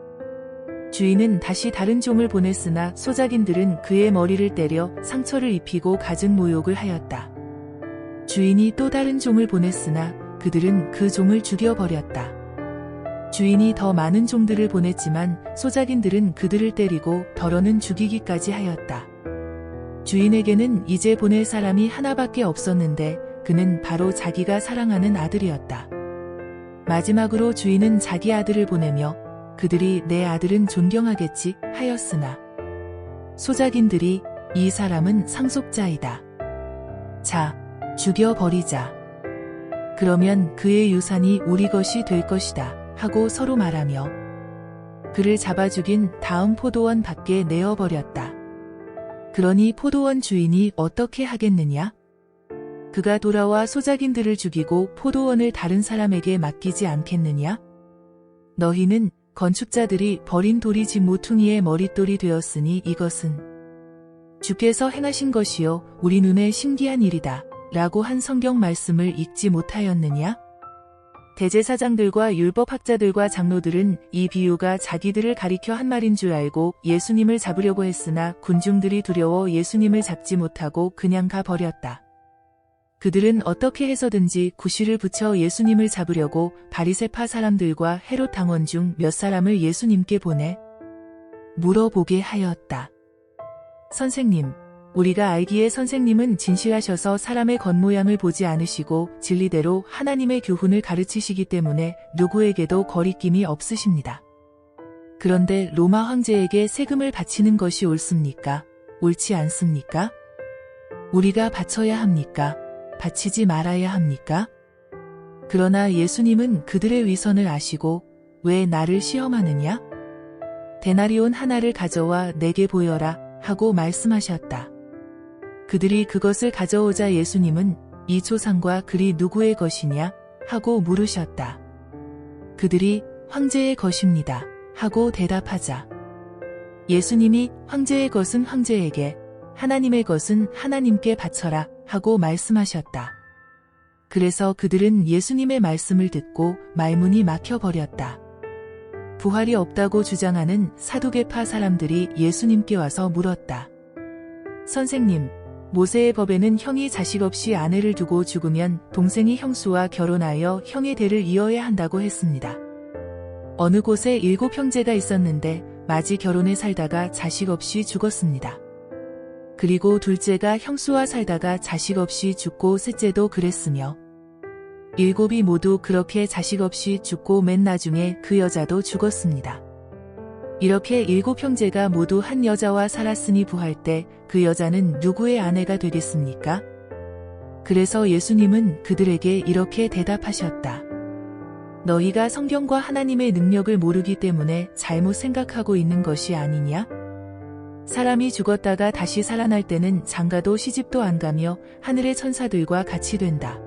주인은 다시 다른 종을 보냈으나 소작인들은 그의 머리를 때려 상처를 입히고 갖은 모욕을 하였다. 주인이 또 다른 종을 보냈으나 그들은 그 종을 죽여버렸다. 주인이 더 많은 종들을 보냈지만 소작인들은 그들을 때리고 더러는 죽이기까지 하였다. 주인에게는 이제 보낼 사람이 하나밖에 없었는데 그는 바로 자기가 사랑하는 아들이었다. 마지막으로 주인은 자기 아들을 보내며 그들이 내 아들은 존경하겠지 하였으나 소작인들이 이 사람은 상속자이다. 자, 죽여버리자. 그러면 그의 유산이 우리 것이 될 것이다 하고 서로 말하며 그를 잡아 죽인 다음 포도원 밖에 내어버렸다. 그러니 포도원 주인이 어떻게 하겠느냐? 그가 돌아와 소작인들을 죽이고 포도원을 다른 사람에게 맡기지 않겠느냐? 너희는 건축자들이 버린 돌이 집 모퉁이의 머릿돌이 되었으니 이것은 주께서 행하신 것이요 우리 눈에 신기한 일이다 라고 한 성경 말씀을 읽지 못하였느냐? 대제사장들과 율법학자들과 장로들은 이 비유가 자기들을 가리켜 한 말인 줄 알고 예수님을 잡으려고 했으나 군중들이 두려워 예수님을 잡지 못하고 그냥 가버렸다. 그들은 어떻게 해서든지 구실을 붙여 예수님을 잡으려고 바리새파 사람들과 헤롯 당원 중 몇 사람을 예수님께 보내 물어보게 하였다. 선생님, 우리가 알기에 선생님은 진실하셔서 사람의 겉모양을 보지 않으시고 진리대로 하나님의 교훈을 가르치시기 때문에 누구에게도 거리낌이 없으십니다. 그런데 로마 황제에게 세금을 바치는 것이 옳습니까? 옳지 않습니까? 우리가 바쳐야 합니까? 바치지 말아야 합니까? 그러나 예수님은 그들의 위선을 아시고 왜 나를 시험하느냐? 데나리온 하나를 가져와 내게 보여라 하고 말씀하셨다. 그들이 그것을 가져오자 예수님은 이 초상과 글이 누구의 것이냐 하고 물으셨다. 그들이 황제의 것입니다 하고 대답하자 예수님이 황제의 것은 황제에게 하나님의 것은 하나님께 바쳐라 하고 말씀하셨다. 그래서 그들은 예수님의 말씀을 듣고 말문이 막혀버렸다. 부활이 없다고 주장하는 사두개파 사람들이 예수님께 와서 물었다. 선생님, 모세의 법에는 형이 자식 없이 아내를 두고 죽으면 동생이 형수와 결혼하여 형의 대를 이어야 한다고 했습니다. 어느 곳에 7 형제가 있었는데 마지 결혼해 살다가 자식 없이 죽었습니다. 그리고 둘째가 형수와 살다가 자식 없이 죽고 셋째도 그랬으며 7이 모두 그렇게 자식 없이 죽고 맨 나중에 그 여자도 죽었습니다. 이렇게 7 형제가 모두 한 여자와 살았으니 부활 때 그 여자는 누구의 아내가 되겠습니까? 그래서 예수님은 그들에게 이렇게 대답하셨다. 너희가 성경과 하나님의 능력을 모르기 때문에 잘못 생각하고 있는 것이 아니냐? 사람이 죽었다가 다시 살아날 때는 장가도 시집도 안 가며 하늘의 천사들과 같이 된다.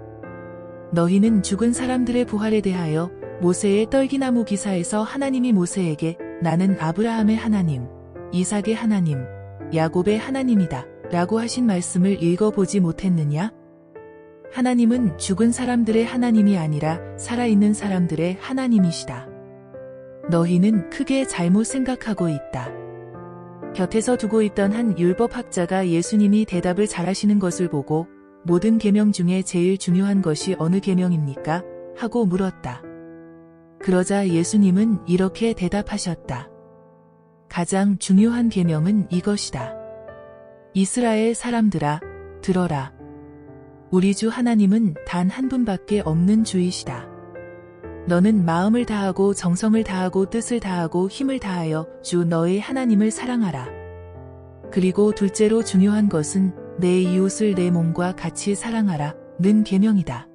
너희는 죽은 사람들의 부활에 대하여 모세의 떨기나무 기사에서 하나님이 모세에게 나는 아브라함의 하나님, 이삭의 하나님, 야곱의 하나님이다 라고 하신 말씀을 읽어보지 못했느냐? 하나님은 죽은 사람들의 하나님이 아니라 살아있는 사람들의 하나님이시다. 너희는 크게 잘못 생각하고 있다. 곁에서 두고 있던 한 율법학자가 예수님이 대답을 잘하시는 것을 보고 모든 계명 중에 제일 중요한 것이 어느 계명입니까? 하고 물었다. 그러자 예수님은 이렇게 대답하셨다. 가장 중요한 계명은 이것이다. 이스라엘 사람들아, 들어라. 우리 주 하나님은 단 한 분밖에 없는 주이시다. 너는 마음을 다하고 정성을 다하고 뜻을 다하고 힘을 다하여 주 너의 하나님을 사랑하라. 그리고 둘째로 중요한 것은 내 이웃을 내 몸과 같이 사랑하라 는 계명이다.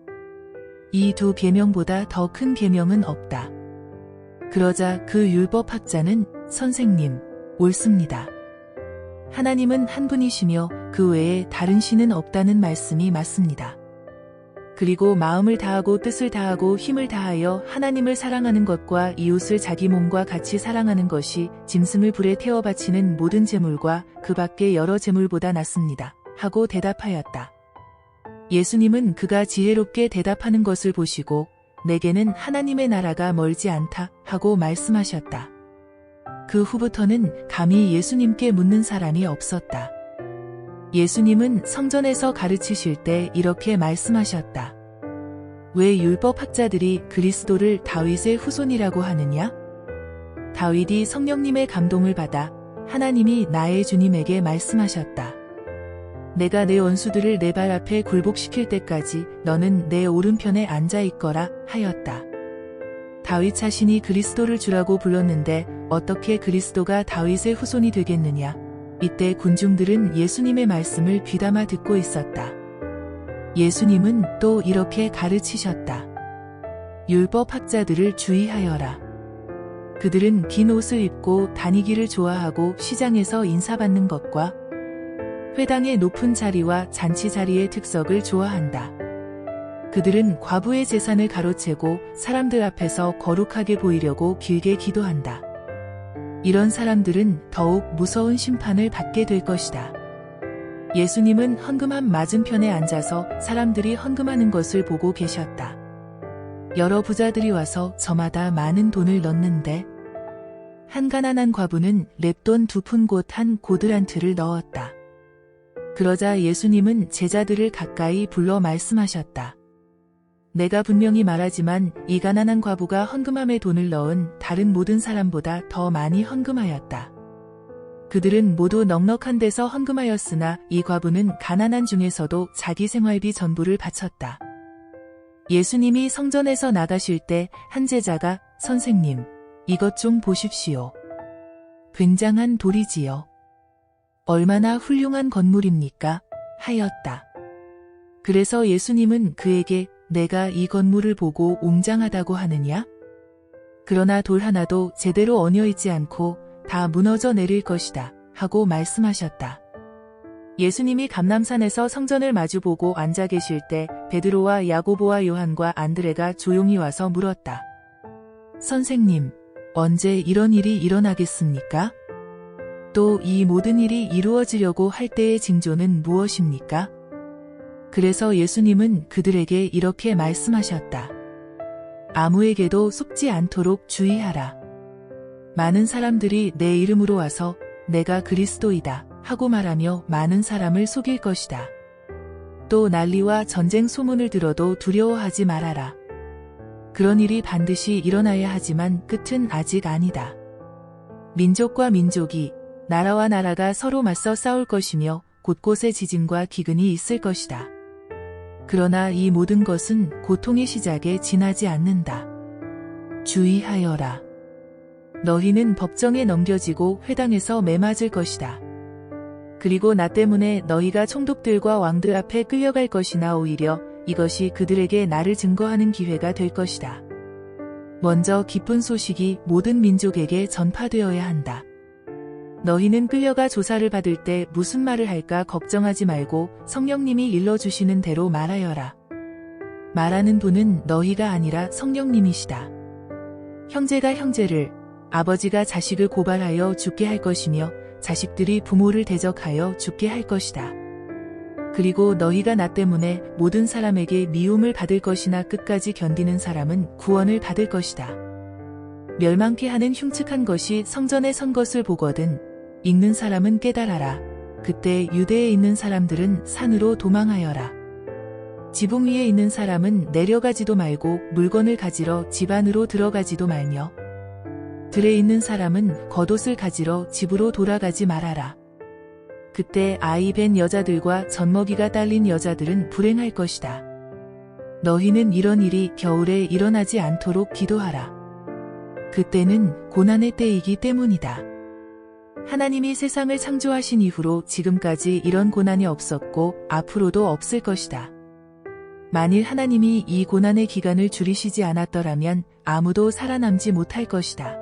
이 2 계명보다 더 큰 계명은 없다. 그러자 그 율법학자는 선생님, 옳습니다. 하나님은 한 분이시며 그 외에 다른 신은 없다는 말씀이 맞습니다. 그리고 마음을 다하고 뜻을 다하고 힘을 다하여 하나님을 사랑하는 것과 이웃을 자기 몸과 같이 사랑하는 것이 짐승을 불에 태워 바치는 모든 제물과 그 밖의 여러 제물보다 낫습니다. 하고 대답하였다. 예수님은 그가 지혜롭게 대답하는 것을 보시고 내게는 하나님의 나라가 멀지 않다 하고 말씀하셨다. 그 후부터는 감히 예수님께 묻는 사람이 없었다. 예수님은 성전에서 가르치실 때 이렇게 말씀하셨다. 왜 율법학자들이 그리스도를 다윗의 후손이라고 하느냐? 다윗이 성령님의 감동을 받아 하나님이 나의 주님에게 말씀하셨다. 내가 내 원수들을 내 발 앞에 굴복시킬 때까지 너는 내 오른편에 앉아 있거라 하였다. 다윗 자신이 그리스도를 주라고 불렀는데 어떻게 그리스도가 다윗의 후손이 되겠느냐? 이때 군중들은 예수님의 말씀을 귀담아 듣고 있었다. 예수님은 또 이렇게 가르치셨다. 율법학자들을 주의하여라. 그들은 긴 옷을 입고 다니기를 좋아하고 시장에서 인사받는 것과 회당의 높은 자리와 잔치 자리의 특석을 좋아한다. 그들은 과부의 재산을 가로채고 사람들 앞에서 거룩하게 보이려고 길게 기도한다. 이런 사람들은 더욱 무서운 심판을 받게 될 것이다. 예수님은 헌금함 맞은편에 앉아서 사람들이 헌금하는 것을 보고 계셨다. 여러 부자들이 와서 저마다 많은 돈을 넣는데 한 가난한 과부는 랩돈 2푼 곧 한 고드란트를 넣었다. 그러자 예수님은 제자들을 가까이 불러 말씀하셨다. 내가 분명히 말하지만 이 가난한 과부가 헌금함에 돈을 넣은 다른 모든 사람보다 더 많이 헌금하였다. 그들은 모두 넉넉한 데서 헌금하였으나 이 과부는 가난한 중에서도 자기 생활비 전부를 바쳤다. 예수님이 성전에서 나가실 때 한 제자가 선생님, 이것 좀 보십시오. 굉장한 돌이지요. 얼마나 훌륭한 건물입니까? 하였다. 그래서 예수님은 그에게 내가 이 건물을 보고 웅장하다고 하느냐? 그러나 돌 하나도 제대로 얹어 있지 않고 다 무너져 내릴 것이다 하고 말씀하셨다. 예수님이 감람산에서 성전을 마주보고 앉아 계실 때 베드로와 야고보와 요한과 안드레가 조용히 와서 물었다. 선생님, 언제 이런 일이 일어나겠습니까? 또 이 모든 일이 이루어지려고 할 때의 징조는 무엇입니까? 그래서 예수님은 그들에게 이렇게 말씀하셨다. 아무에게도 속지 않도록 주의하라. 많은 사람들이 내 이름으로 와서 내가 그리스도이다 하고 말하며 많은 사람을 속일 것이다. 또 난리와 전쟁 소문을 들어도 두려워하지 말아라. 그런 일이 반드시 일어나야 하지만 끝은 아직 아니다. 민족과 민족이, 나라와 나라가 서로 맞서 싸울 것이며 곳곳에 지진과 기근이 있을 것이다. 그러나 이 모든 것은 고통의 시작에 지나지 않는다. 주의하여라. 너희는 법정에 넘겨지고 회당에서 매맞을 것이다. 그리고 나 때문에 너희가 총독들과 왕들 앞에 끌려갈 것이나 오히려 이것이 그들에게 나를 증거하는 기회가 될 것이다. 먼저 기쁜 소식이 모든 민족에게 전파되어야 한다. 너희는 끌려가 조사를 받을 때 무슨 말을 할까 걱정하지 말고 성령님이 일러주시는 대로 말하여라. 말하는 분은 너희가 아니라 성령님이시다. 형제가 형제를, 아버지가 자식을 고발하여 죽게 할 것이며 자식들이 부모를 대적하여 죽게 할 것이다. 그리고 너희가 나 때문에 모든 사람에게 미움을 받을 것이나 끝까지 견디는 사람은 구원을 받을 것이다. 멸망케 하는 흉측한 것이 성전에 선 것을 보거든 읽는 사람은 깨달아라. 그때 유대에 있는 사람들은 산으로 도망하여라. 지붕 위에 있는 사람은 내려가지도 말고 물건을 가지러 집 안으로 들어가지도 말며 들에 있는 사람은 겉옷을 가지러 집으로 돌아가지 말아라. 그때 아이 뵌 여자들과 젖먹이가 딸린 여자들은 불행할 것이다. 너희는 이런 일이 겨울에 일어나지 않도록 기도하라. 그때는 고난의 때이기 때문이다. 하나님이 세상을 창조하신 이후로 지금까지 이런 고난이 없었고 앞으로도 없을 것이다. 만일 하나님이 이 고난의 기간을 줄이시지 않았더라면 아무도 살아남지 못할 것이다.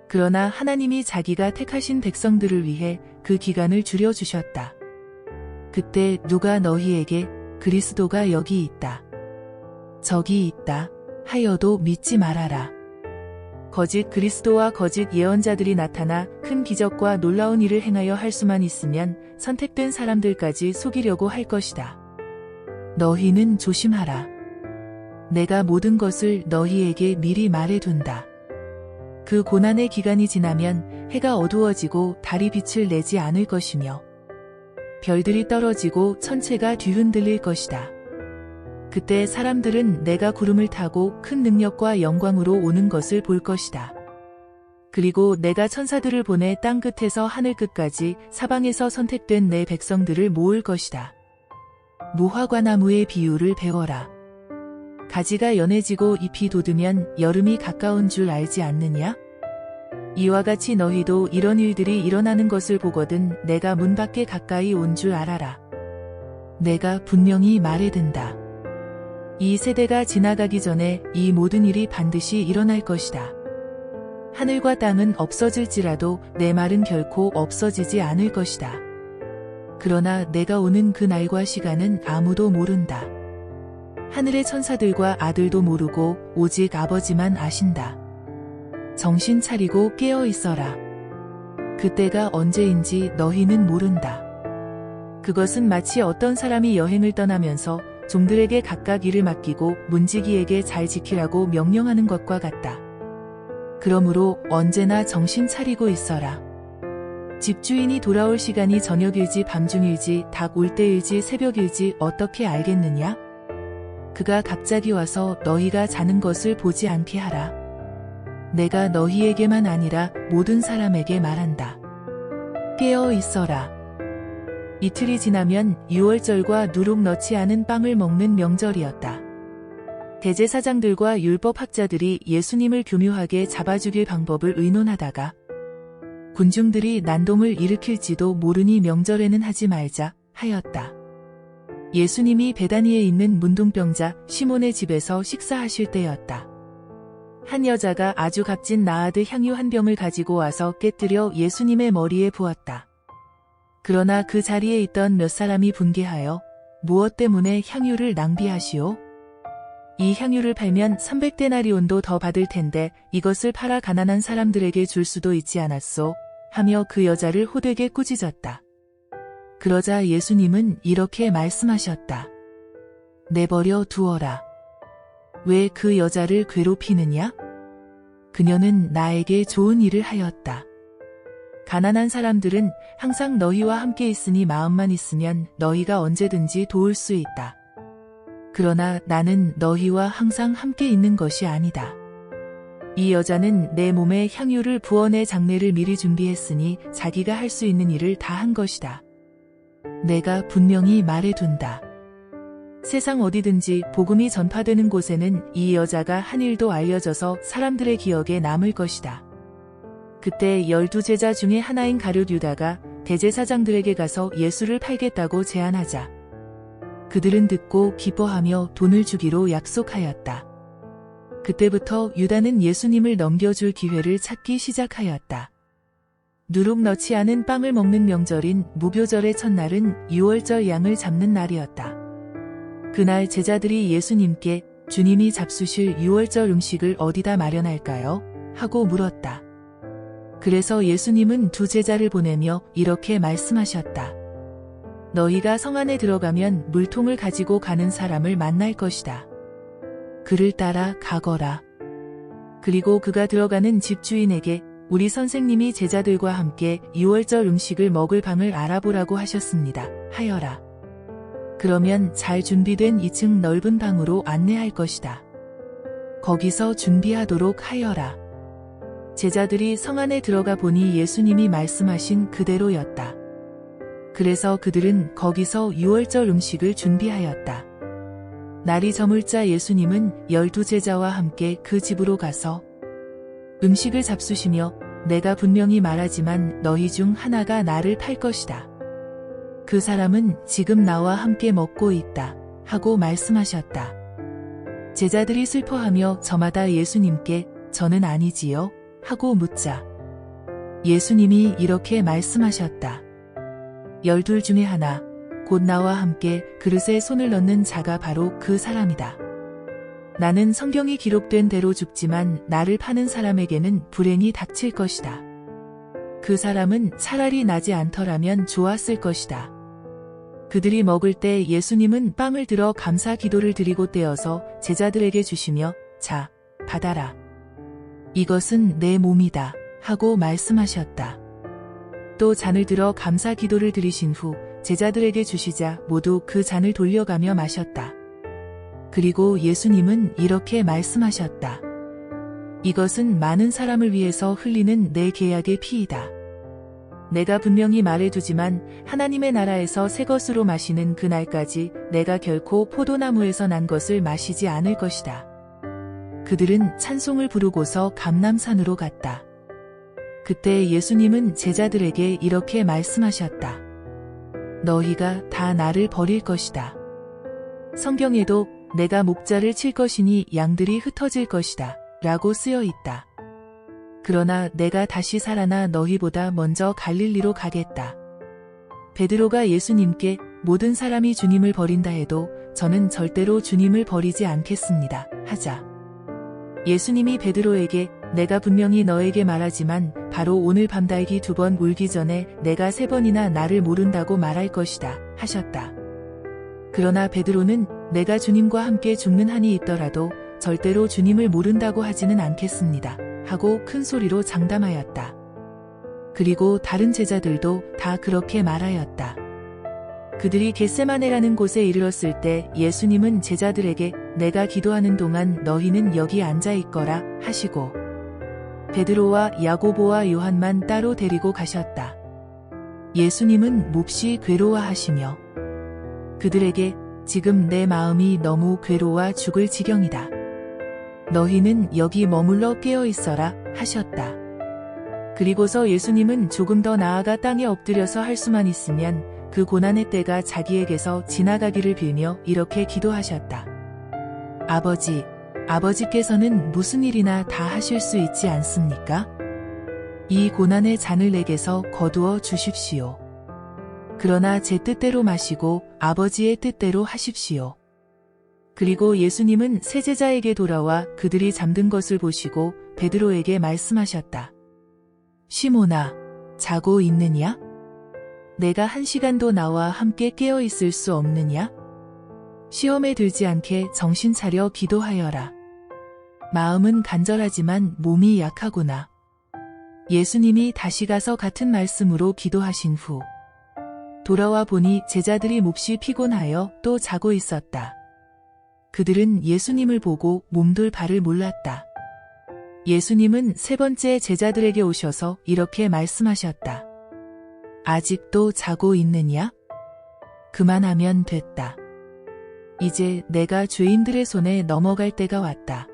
그러나 하나님이 자기가 택하신 백성들을 위해 그 기간을 줄여주셨다. 그때 누가 너희에게 그리스도가 여기 있다, 저기 있다 하여도 믿지 말아라. 거짓 그리스도와 거짓 예언자들이 나타나 큰 기적과 놀라운 일을 행하여 할 수만 있으면 선택된 사람들까지 속이려고 할 것이다. 너희는 조심하라. 내가 모든 것을 너희에게 미리 말해둔다. 그 고난의 기간이 지나면 해가 어두워지고 달이 빛을 내지 않을 것이며 별들이 떨어지고 천체가 뒤흔들릴 것이다. 그때 사람들은 내가 구름을 타고 큰 능력과 영광으로 오는 것을 볼 것이다. 그리고 내가 천사들을 보내 땅 끝에서 하늘 끝까지 사방에서 선택된 내 백성들을 모을 것이다. 무화과나무의 비유를 배워라. 가지가 연해지고 잎이 돋으면 여름이 가까운 줄 알지 않느냐? 이와 같이 너희도 이런 일들이 일어나는 것을 보거든 내가 문 밖에 가까이 온 줄 알아라. 내가 분명히 말해둔다. 이 세대가 지나가기 전에 이 모든 일이 반드시 일어날 것이다. 하늘과 땅은 없어질지라도 내 말은 결코 없어지지 않을 것이다. 그러나 내가 오는 그 날과 시간은 아무도 모른다. 하늘의 천사들과 아들도 모르고 오직 아버지만 아신다. 정신 차리고 깨어 있어라. 그때가 언제인지 너희는 모른다. 그것은 마치 어떤 사람이 여행을 떠나면서 종들에게 각각 일을 맡기고 문지기에게 잘 지키라고 명령하는 것과 같다. 그러므로 언제나 정신 차리고 있어라. 집주인이 돌아올 시간이 저녁일지 밤중일지 닭 올 때일지 새벽일지 어떻게 알겠느냐? 그가 갑자기 와서 너희가 자는 것을 보지 않게 하라. 내가 너희에게만 아니라 모든 사람에게 말한다. 깨어 있어라. 이틀이 지나면 유월절과 누룩 넣지 않은 빵을 먹는 명절이었다. 대제사장들과 율법학자들이 예수님을 교묘하게 잡아죽일 방법을 의논하다가 군중들이 난동을 일으킬지도 모르니 명절에는 하지 말자 하였다. 예수님이 베다니에 있는 문둥병자 시몬의 집에서 식사하실 때였다. 한 여자가 아주 값진 나아드 향유 한 병을 가지고 와서 깨뜨려 예수님의 머리에 부었다. 그러나 그 자리에 있던 몇 사람이 분개하여 무엇 때문에 향유를 낭비하시오? 이 향유를 팔면 300데나리온도 더 받을 텐데 이것을 팔아 가난한 사람들에게 줄 수도 있지 않았소? 하며 그 여자를 호되게 꾸짖었다. 그러자 예수님은 이렇게 말씀하셨다. 내버려 두어라. 왜 그 여자를 괴롭히느냐? 그녀는 나에게 좋은 일을 하였다. 가난한 사람들은 항상 너희와 함께 있으니 마음만 있으면 너희가 언제든지 도울 수 있다. 그러나 나는 너희와 항상 함께 있는 것이 아니다. 이 여자는 내 몸에 향유를 부어내 장례를 미리 준비했으니 자기가 할 수 있는 일을 다 한 것이다. 내가 분명히 말해둔다. 세상 어디든지 복음이 전파되는 곳에는 이 여자가 한 일도 알려져서 사람들의 기억에 남을 것이다. 그때 12제자 중에 하나인 가룟 유다가 대제사장들에게 가서 예수를 팔겠다고 제안하자 그들은 듣고 기뻐하며 돈을 주기로 약속하였다. 그때부터 유다는 예수님을 넘겨줄 기회를 찾기 시작하였다. 누룩 넣지 않은 빵을 먹는 명절인 무교절의 첫날은 유월절 양을 잡는 날이었다. 그날 제자들이 예수님께 주님이 잡수실 유월절 음식을 어디다 마련할까요? 하고 물었다. 그래서 예수님은 두 제자를 보내며 이렇게 말씀하셨다. 너희가 성 안에 들어가면 물통을 가지고 가는 사람을 만날 것이다. 그를 따라 가거라. 그리고 그가 들어가는 집주인에게 우리 선생님이 제자들과 함께 유월절 음식을 먹을 방을 알아보라고 하셨습니다. 하여라. 그러면 잘 준비된 2층 넓은 방으로 안내할 것이다. 거기서 준비하도록 하여라. 제자들이 성 안에 들어가 보니 예수님이 말씀하신 그대로였다. 그래서 그들은 거기서 유월절 음식을 준비하였다. 날이 저물자 예수님은 12제자와 함께 그 집으로 가서 음식을 잡수시며 내가 분명히 말하지만 너희 중 하나가 나를 팔 것이다. 그 사람은 지금 나와 함께 먹고 있다. 하고 말씀하셨다. 제자들이 슬퍼하며 저마다 예수님께 저는 아니지요? 하고 묻자 예수님이 이렇게 말씀하셨다. 12 중에 하나, 곧 나와 함께 그릇에 손을 넣는 자가 바로 그 사람이다. 나는 성경이 기록된 대로 죽지만 나를 파는 사람에게는 불행이 닥칠 것이다. 그 사람은 차라리 나지 않더라면 좋았을 것이다. 그들이 먹을 때 예수님은 빵을 들어 감사 기도를 드리고 떼어서 제자들에게 주시며 자, 받아라. 이것은 내 몸이다. 하고 말씀하셨다. 또 잔을 들어 감사 기도를 드리신 후 제자들에게 주시자 모두 그 잔을 돌려가며 마셨다. 그리고 예수님은 이렇게 말씀하셨다. 이것은 많은 사람을 위해서 흘리는 내 계약의 피이다. 내가 분명히 말해두지만 하나님의 나라에서 새 것으로 마시는 그날까지 내가 결코 포도나무에서 난 것을 마시지 않을 것이다. 그들은 찬송을 부르고서 감람산으로 갔다. 그때 예수님은 제자들에게 이렇게 말씀하셨다. 너희가 다 나를 버릴 것이다. 성경에도 내가 목자를 칠 것이니 양들이 흩어질 것이다. 라고 쓰여 있다. 그러나 내가 다시 살아나 너희보다 먼저 갈릴리로 가겠다. 베드로가 예수님께 모든 사람이 주님을 버린다 해도 저는 절대로 주님을 버리지 않겠습니다. 하자. 예수님이 베드로에게 내가 분명히 너에게 말하지만 바로 오늘 밤 달기 2번 울기 전에 내가 3번이나 나를 모른다고 말할 것이다. 하셨다. 그러나 베드로는 내가 주님과 함께 죽는 한이 있더라도 절대로 주님을 모른다고 하지는 않겠습니다. 하고 큰 소리로 장담하였다. 그리고 다른 제자들도 다 그렇게 말하였다. 그들이 겟세마네라는 곳에 이르렀을 때 예수님은 제자들에게 내가 기도하는 동안 너희는 여기 앉아 있거라 하시고 베드로와 야고보와 요한만 따로 데리고 가셨다. 예수님은 몹시 괴로워하시며 그들에게 지금 내 마음이 너무 괴로워 죽을 지경이다. 너희는 여기 머물러 깨어 있어라 하셨다. 그리고서 예수님은 조금 더 나아가 땅에 엎드려서 할 수만 있으면 그 고난의 때가 자기에게서 지나가기를 빌며 이렇게 기도하셨다. 아버지께서는 무슨 일이나 다 하실 수 있지 않습니까? 이 고난의 잔을 내게서 거두어 주십시오. 그러나 제 뜻대로 마시고 아버지의 뜻대로 하십시오. 그리고 예수님은 세 제자에게 돌아와 그들이 잠든 것을 보시고 베드로에게 말씀하셨다. 시몬아, 자고 있느냐? 내가 1시간도 나와 함께 깨어 있을 수 없느냐? 시험에 들지 않게 정신 차려 기도하여라. 마음은 간절하지만 몸이 약하구나. 예수님이 다시 가서 같은 말씀으로 기도하신 후 돌아와 보니 제자들이 몹시 피곤하여 또 자고 있었다. 그들은 예수님을 보고 몸둘 바를 몰랐다. 예수님은 세 번째 제자들에게 오셔서 이렇게 말씀하셨다. 아직도 자고 있느냐? 그만하면 됐다. 이제 내가 죄인들의 손에 넘어갈 때가 왔다.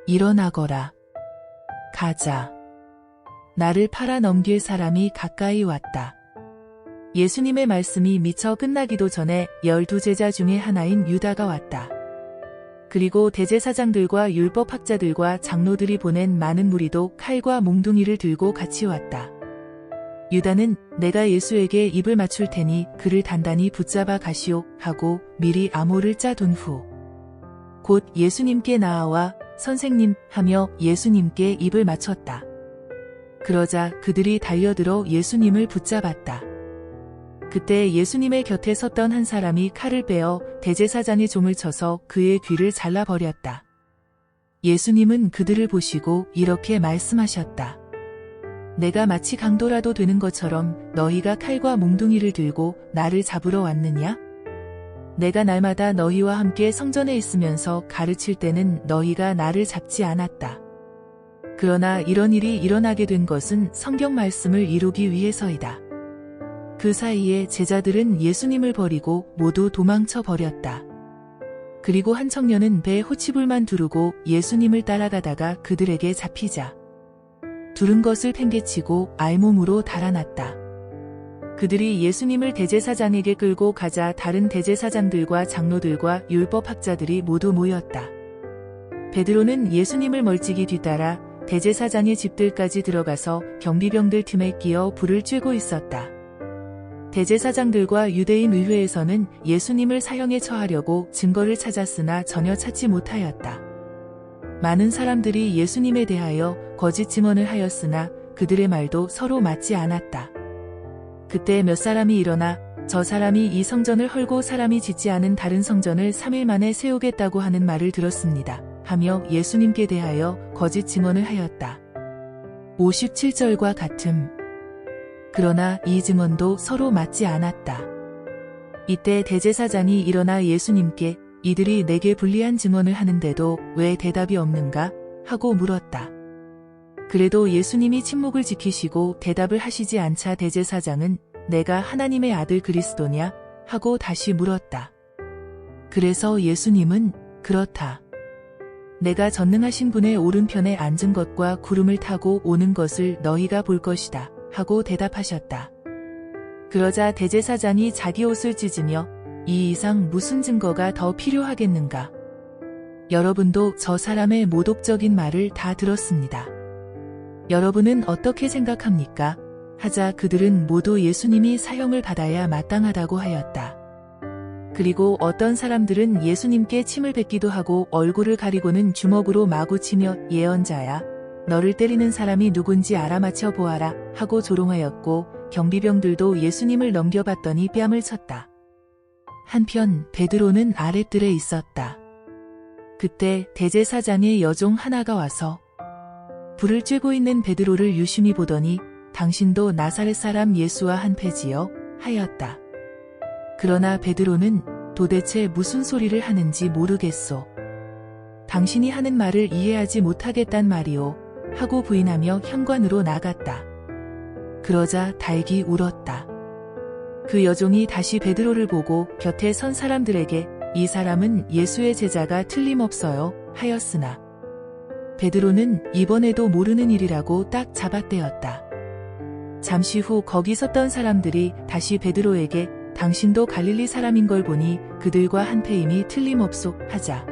일어나거라. 가자. 나를 팔아 넘길 사람이 가까이 왔다. 예수님의 말씀이 미처 끝나기도 전에 12제자 중에 하나인 유다가 왔다. 그리고 대제사장들과 율법학자들과 장로들이 보낸 많은 무리도 칼과 몽둥이를 들고 같이 왔다. 유다는 내가 예수에게 입을 맞출 테니 그를 단단히 붙잡아 가시오 하고 미리 암호를 짜둔 후 곧 예수님께 나아와 선생님 하며 예수님께 입을 맞췄다. 그러자 그들이 달려들어 예수님을 붙잡았다. 그때 예수님의 곁에 섰던 한 사람이 칼을 빼어 대제사장의 종을 쳐서 그의 귀를 잘라버렸다. 예수님은 그들을 보시고 이렇게 말씀하셨다. 내가 마치 강도라도 되는 것처럼 너희가 칼과 몽둥이를 들고 나를 잡으러 왔느냐? 내가 날마다 너희와 함께 성전에 있으면서 가르칠 때는 너희가 나를 잡지 않았다. 그러나 이런 일이 일어나게 된 것은 성경 말씀을 이루기 위해서이다. 그 사이에 제자들은 예수님을 버리고 모두 도망쳐 버렸다. 그리고 한 청년은 배에 호치불만 두르고 예수님을 따라가다가 그들에게 잡히자 두른 것을 팽개치고 알몸으로 달아났다. 그들이 예수님을 대제사장에게 끌고 가자 다른 대제사장들과 장로들과 율법학자들이 모두 모였다. 베드로는 예수님을 멀찍이 뒤따라 대제사장의 집들까지 들어가서 경비병들 틈에 끼어 불을 쬐고 있었다. 대제사장들과 유대인 의회에서는 예수님을 사형에 처하려고 증거를 찾았으나 전혀 찾지 못하였다. 많은 사람들이 예수님에 대하여 거짓 증언을 하였으나 그들의 말도 서로 맞지 않았다. 그때 몇 사람이 일어나 저 사람이 이 성전을 헐고 사람이 짓지 않은 다른 성전을 3일 만에 세우겠다고 하는 말을 들었습니다. 하며 예수님께 대하여 거짓 증언을 하였다. 57절과 같음. 그러나 이 증언도 서로 맞지 않았다. 이때 대제사장이 일어나 예수님께 이들이 내게 불리한 증언을 하는데도 왜 대답이 없는가? 하고 물었다. 그래도 예수님이 침묵을 지키시고 대답을 하시지 않자 대제사장은 내가 하나님의 아들 그리스도냐? 하고 다시 물었다. 그래서 예수님은 그렇다. 내가 전능하신 분의 오른편에 앉은 것과 구름을 타고 오는 것을 너희가 볼 것이다. 하고 대답하셨다. 그러자 대제사장이 자기 옷을 찢으며 이 이상 무슨 증거가 더 필요하겠는가? 여러분도 저 사람의 모독적인 말을 다 들었습니다. 여러분은 어떻게 생각합니까? 하자 그들은 모두 예수님이 사형을 받아야 마땅하다고 하였다. 그리고 어떤 사람들은 예수님께 침을 뱉기도 하고 얼굴을 가리고는 주먹으로 마구 치며 예언자야, 너를 때리는 사람이 누군지 알아맞혀 보아라 하고 조롱하였고 경비병들도 예수님을 넘겨봤더니 뺨을 쳤다. 한편 베드로는 아랫뜰에 있었다. 그때 대제사장의 여종 하나가 와서 불을 쬐고 있는 베드로를 유심히 보더니 당신도 나사렛 사람 예수와 한패지요? 하였다. 그러나 베드로는 도대체 무슨 소리를 하는지 모르겠소. 당신이 하는 말을 이해하지 못하겠단 말이오. 하고 부인하며 현관으로 나갔다. 그러자 달기 울었다. 그 여종이 다시 베드로를 보고 곁에 선 사람들에게 이 사람은 예수의 제자가 틀림없어요 하였으나 베드로는 이번에도 모르는 일이라고 딱 잡아떼었다. 잠시 후 거기 섰던 사람들이 다시 베드로에게 당신도 갈릴리 사람인 걸 보니 그들과 한패임이 틀림없소 하자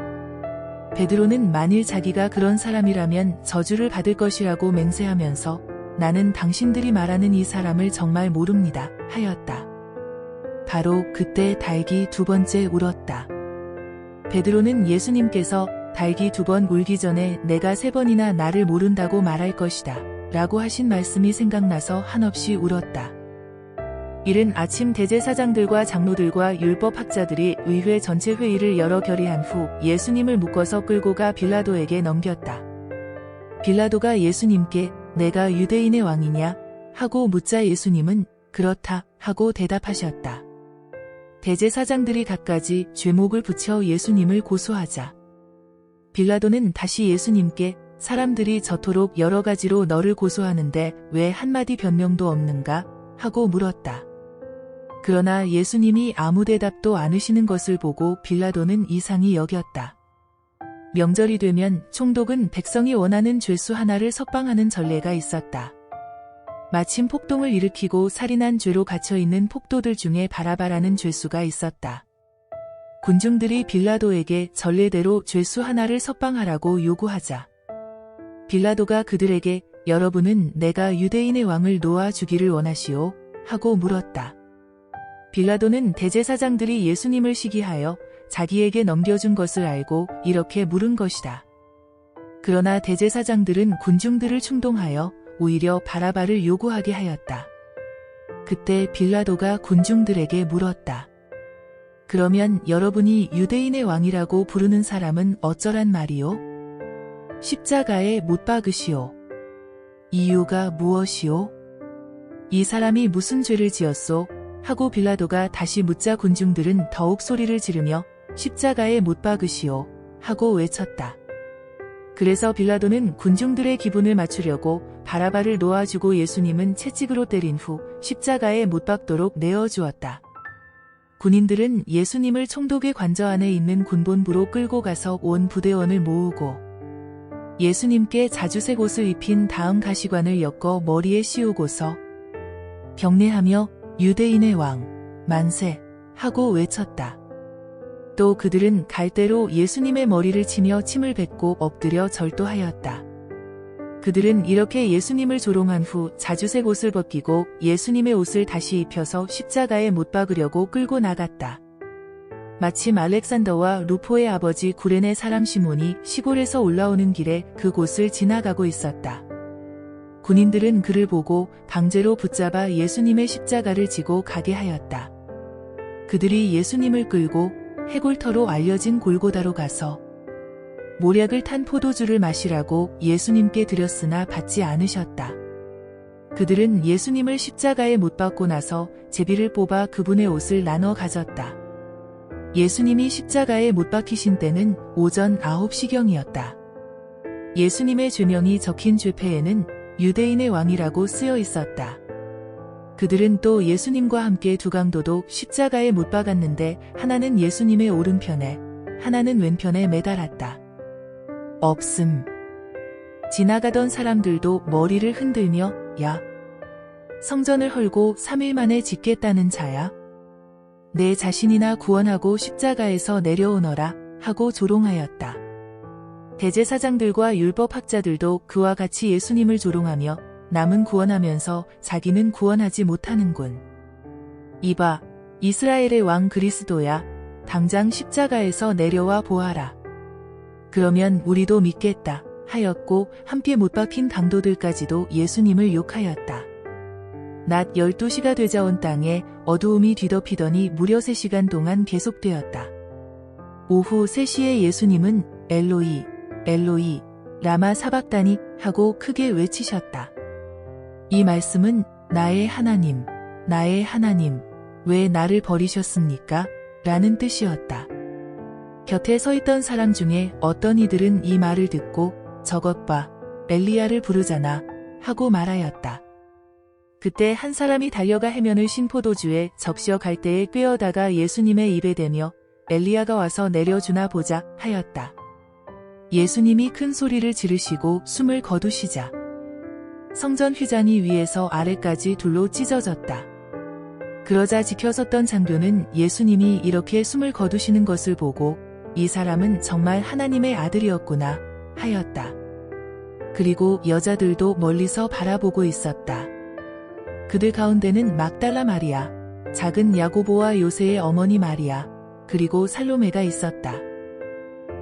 베드로는 만일 자기가 그런 사람이라면 저주를 받을 것이라고 맹세하면서 나는 당신들이 말하는 이 사람을 정말 모릅니다 하였다. 바로 그때 달기 두 번째 울었다. 베드로는 예수님께서 달기 두 번 울기 전에 내가 세 번이나 나를 모른다고 말할 것이다 라고 하신 말씀이 생각나서 한없이 울었다. 이른 아침 대제사장들과 장로들과 율법학자들이 의회 전체 회의를 열어 결의한 후 예수님을 묶어서 끌고 가 빌라도에게 넘겼다. 빌라도가 예수님께 내가 유대인의 왕이냐 하고 묻자 예수님은 그렇다 하고 대답하셨다. 대제사장들이 갖가지 죄목을 붙여 예수님을 고소하자 빌라도는 다시 예수님께 사람들이 저토록 여러 가지로 너를 고소하는데 왜 한마디 변명도 없는가 하고 물었다. 그러나 예수님이 아무 대답도 않으시는 것을 보고 빌라도는 이상히 여겼다. 명절이 되면 총독은 백성이 원하는 죄수 하나를 석방하는 전례가 있었다. 마침 폭동을 일으키고 살인한 죄로 갇혀있는 폭도들 중에 바라바라는 죄수가 있었다. 군중들이 빌라도에게 전례대로 죄수 하나를 석방하라고 요구하자 빌라도가 그들에게 여러분은 내가 유대인의 왕을 놓아주기를 원하시오? 하고 물었다. 빌라도는 대제사장들이 예수님을 시기하여 자기에게 넘겨준 것을 알고 이렇게 물은 것이다. 그러나 대제사장들은 군중들을 충동하여 오히려 바라바를 요구하게 하였다. 그때 빌라도가 군중들에게 물었다. 그러면 여러분이 유대인의 왕이라고 부르는 사람은 어쩌란 말이오? 십자가에 못 박으시오. 이유가 무엇이오? 이 사람이 무슨 죄를 지었소? 하고 빌라도가 다시 묻자 군중들은 더욱 소리를 지르며 십자가에 못 박으시오 하고 외쳤다. 그래서 빌라도는 군중들의 기분을 맞추려고 바라바를 놓아주고 예수님은 채찍으로 때린 후 십자가에 못 박도록 내어주었다. 군인들은 예수님을 총독의 관저 안에 있는 군본부로 끌고 가서 온 부대원을 모으고 예수님께 자주색 옷을 입힌 다음 가시관을 엮어 머리에 씌우고서 경례하며 유대인의 왕 만세 하고 외쳤다. 또 그들은 갈대로 예수님의 머리를 치며 침을 뱉고 엎드려 절도하였다. 그들은 이렇게 예수님을 조롱한 후 자주색 옷을 벗기고 예수님의 옷을 다시 입혀서 십자가에 못 박으려고 끌고 나갔다. 마침 알렉산더와 루포의 아버지 구레네 사람 시몬이 시골에서 올라오는 길에 그곳을 지나가고 있었다. 군인들은 그를 보고 강제로 붙잡아 예수님의 십자가를 지고 가게 하였다. 그들이 예수님을 끌고 해골터로 알려진 골고다로 가서 모략을 탄 포도주를 마시라고 예수님께 드렸으나 받지 않으셨다. 그들은 예수님을 십자가에 못 박고 나서 제비를 뽑아 그분의 옷을 나눠 가졌다. 예수님이 십자가에 못 박히신 때는 오전 9시경이었다. 예수님의 죄명이 적힌 죄패에는 유대인의 왕이라고 쓰여 있었다. 그들은 또 예수님과 함께 두 강도도 십자가에 못 박았는데 하나는 예수님의 오른편에 하나는 왼편에 매달았다. 없음. 지나가던 사람들도 머리를 흔들며 야, 성전을 헐고 3일 만에 짓겠다는 자야? 내 자신이나 구원하고 십자가에서 내려오너라 하고 조롱하였다. 대제사장들과 율법학자들도 그와 같이 예수님을 조롱하며 남은 구원하면서 자기는 구원하지 못하는군. 이봐, 이스라엘의 왕 그리스도야, 당장 십자가에서 내려와 보아라. 그러면 우리도 믿겠다 하였고 함께 못 박힌 강도들까지도 예수님을 욕하였다. 낮 12시가 되자 온 땅에 어두움이 뒤덮이더니 무려 3시간 동안 계속되었다. 오후 3시에 예수님은 엘로이, 엘로이, 라마 사박다니 하고 크게 외치셨다. 이 말씀은 나의 하나님, 나의 하나님, 왜 나를 버리셨습니까? 라는 뜻이었다. 곁에 서 있던 사람 중에 어떤 이들은 이 말을 듣고 저것 봐, 엘리야를 부르잖아 하고 말하였다. 그때 한 사람이 달려가 해면을 신 포도주에 적셔 갈대에 꿰어다가 예수님의 입에 대며 엘리야가 와서 내려주나 보자 하였다. 예수님이 큰 소리를 지르시고 숨을 거두시자 성전 휘장이 위에서 아래까지 둘로 찢어졌다. 그러자 지켜섰던 장교는 예수님이 이렇게 숨을 거두시는 것을 보고 이 사람은 정말 하나님의 아들이었구나 하였다. 그리고 여자들도 멀리서 바라보고 있었다. 그들 가운데는 막달라 마리아, 작은 야고보와 요새의 어머니 마리아, 그리고 살로메가 있었다.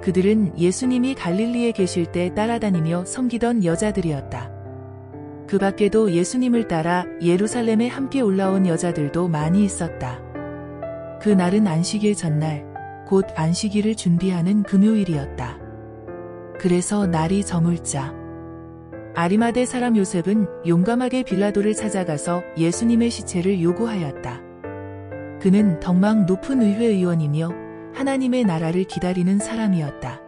그들은 예수님이 갈릴리에 계실 때 따라다니며 섬기던 여자들이었다. 그 밖에도 예수님을 따라 예루살렘에 함께 올라온 여자들도 많이 있었다. 그 날은 안식일 전날, 곧 안식일을 준비하는 금요일이었다. 그래서 날이 저물자 아리마대 사람 요셉은 용감하게 빌라도를 찾아가서 예수님의 시체를 요구하였다. 그는 덕망 높은 의회의원이며 하나님의 나라를 기다리는 사람이었다.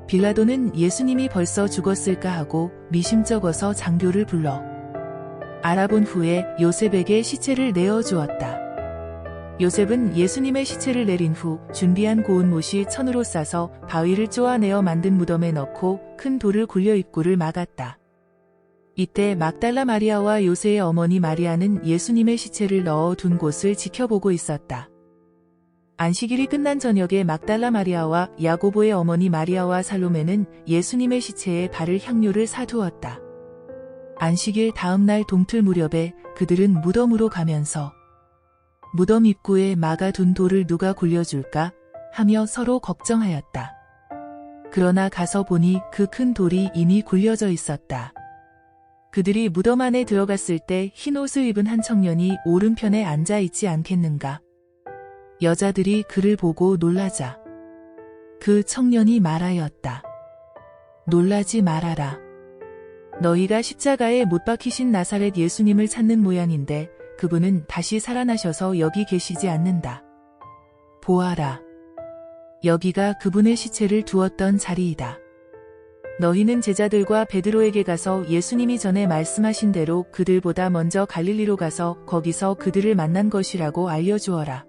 빌라도는 예수님이 벌써 죽었을까 하고 미심쩍어서 장교를 불러 알아본 후에 요셉에게 시체를 내어주었다. 요셉은 예수님의 시체를 내린 후 준비한 고운 못이 천으로 싸서 바위를 쪼아내어 만든 무덤에 넣고 큰 돌을 굴려 입구를 막았다. 이때 막달라 마리아와 요새의 어머니 마리아는 예수님의 시체를 넣어 둔 곳을 지켜보고 있었다. 안식일이 끝난 저녁에 막달라 마리아와 야고보의 어머니 마리아와 살로메는 예수님의 시체에 바를 향료를 사두었다. 안식일 다음 날 동틀 무렵에 그들은 무덤으로 가면서 무덤 입구에 막아둔 돌을 누가 굴려줄까 하며 서로 걱정하였다. 그러나 가서 보니 그 큰 돌이 이미 굴려져 있었다. 그들이 무덤 안에 들어갔을 때 흰 옷을 입은 한 청년이 오른편에 앉아 있지 않겠는가. 여자들이 그를 보고 놀라자 그 청년이 말하였다. 놀라지 말아라. 너희가 십자가에 못 박히신 나사렛 예수님을 찾는 모양인데 그분은 다시 살아나셔서 여기 계시지 않는다. 보아라. 여기가 그분의 시체를 두었던 자리이다. 너희는 제자들과 베드로에게 가서 예수님이 전에 말씀하신 대로 그들보다 먼저 갈릴리로 가서 거기서 그들을 만난 것이라고 알려주어라.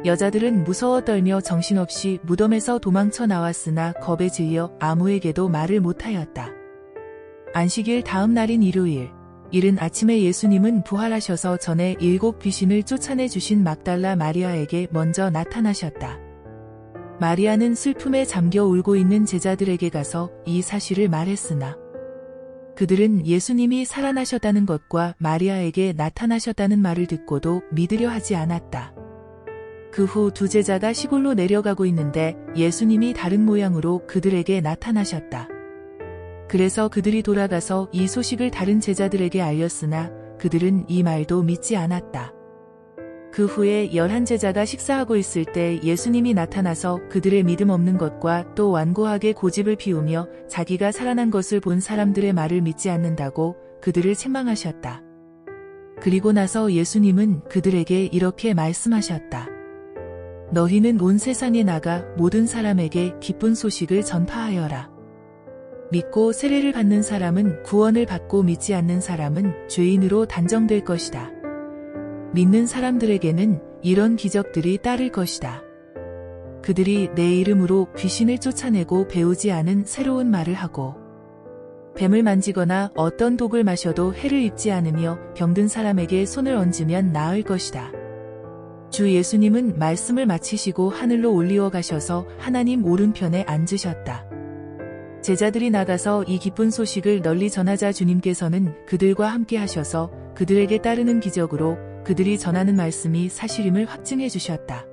여자들은 무서워 떨며 정신없이 무덤에서 도망쳐 나왔으나 겁에 질려 아무에게도 말을 못하였다. 안식일 다음 날인 일요일, 이른 아침에 예수님은 부활하셔서 전에 7 귀신을 쫓아내 주신 막달라 마리아에게 먼저 나타나셨다. 마리아는 슬픔에 잠겨 울고 있는 제자들에게 가서 이 사실을 말했으나 그들은 예수님이 살아나셨다는 것과 마리아에게 나타나셨다는 말을 듣고도 믿으려 하지 않았다. 그 후 2 제자가 시골로 내려가고 있는데 예수님이 다른 모양으로 그들에게 나타나셨다. 그래서 그들이 돌아가서 이 소식을 다른 제자들에게 알렸으나 그들은 이 말도 믿지 않았다. 그 후에 11 제자가 식사하고 있을 때 예수님이 나타나서 그들의 믿음 없는 것과 또 완고하게 고집을 피우며 자기가 살아난 것을 본 사람들의 말을 믿지 않는다고 그들을 책망하셨다. 그리고 나서 예수님은 그들에게 이렇게 말씀하셨다. 너희는 온 세상에 나가 모든 사람에게 기쁜 소식을 전파하여라. 믿고 세례를 받는 사람은 구원을 받고 믿지 않는 사람은 죄인으로 단정될 것이다. 믿는 사람들에게는 이런 기적들이 따를 것이다. 그들이 내 이름으로 귀신을 쫓아내고 배우지 않은 새로운 말을 하고 뱀을 만지거나 어떤 독을 마셔도 해를 입지 않으며 병든 사람에게 손을 얹으면 나을 것이다. 주 예수님은 말씀을 마치시고 하늘로 올리어 가셔서 하나님 오른편에 앉으셨다. 제자들이 나가서 이 기쁜 소식을 널리 전하자 주님께서는 그들과 함께 하셔서 그들에게 따르는 기적으로 그들이 전하는 말씀이 사실임을 확증해 주셨다.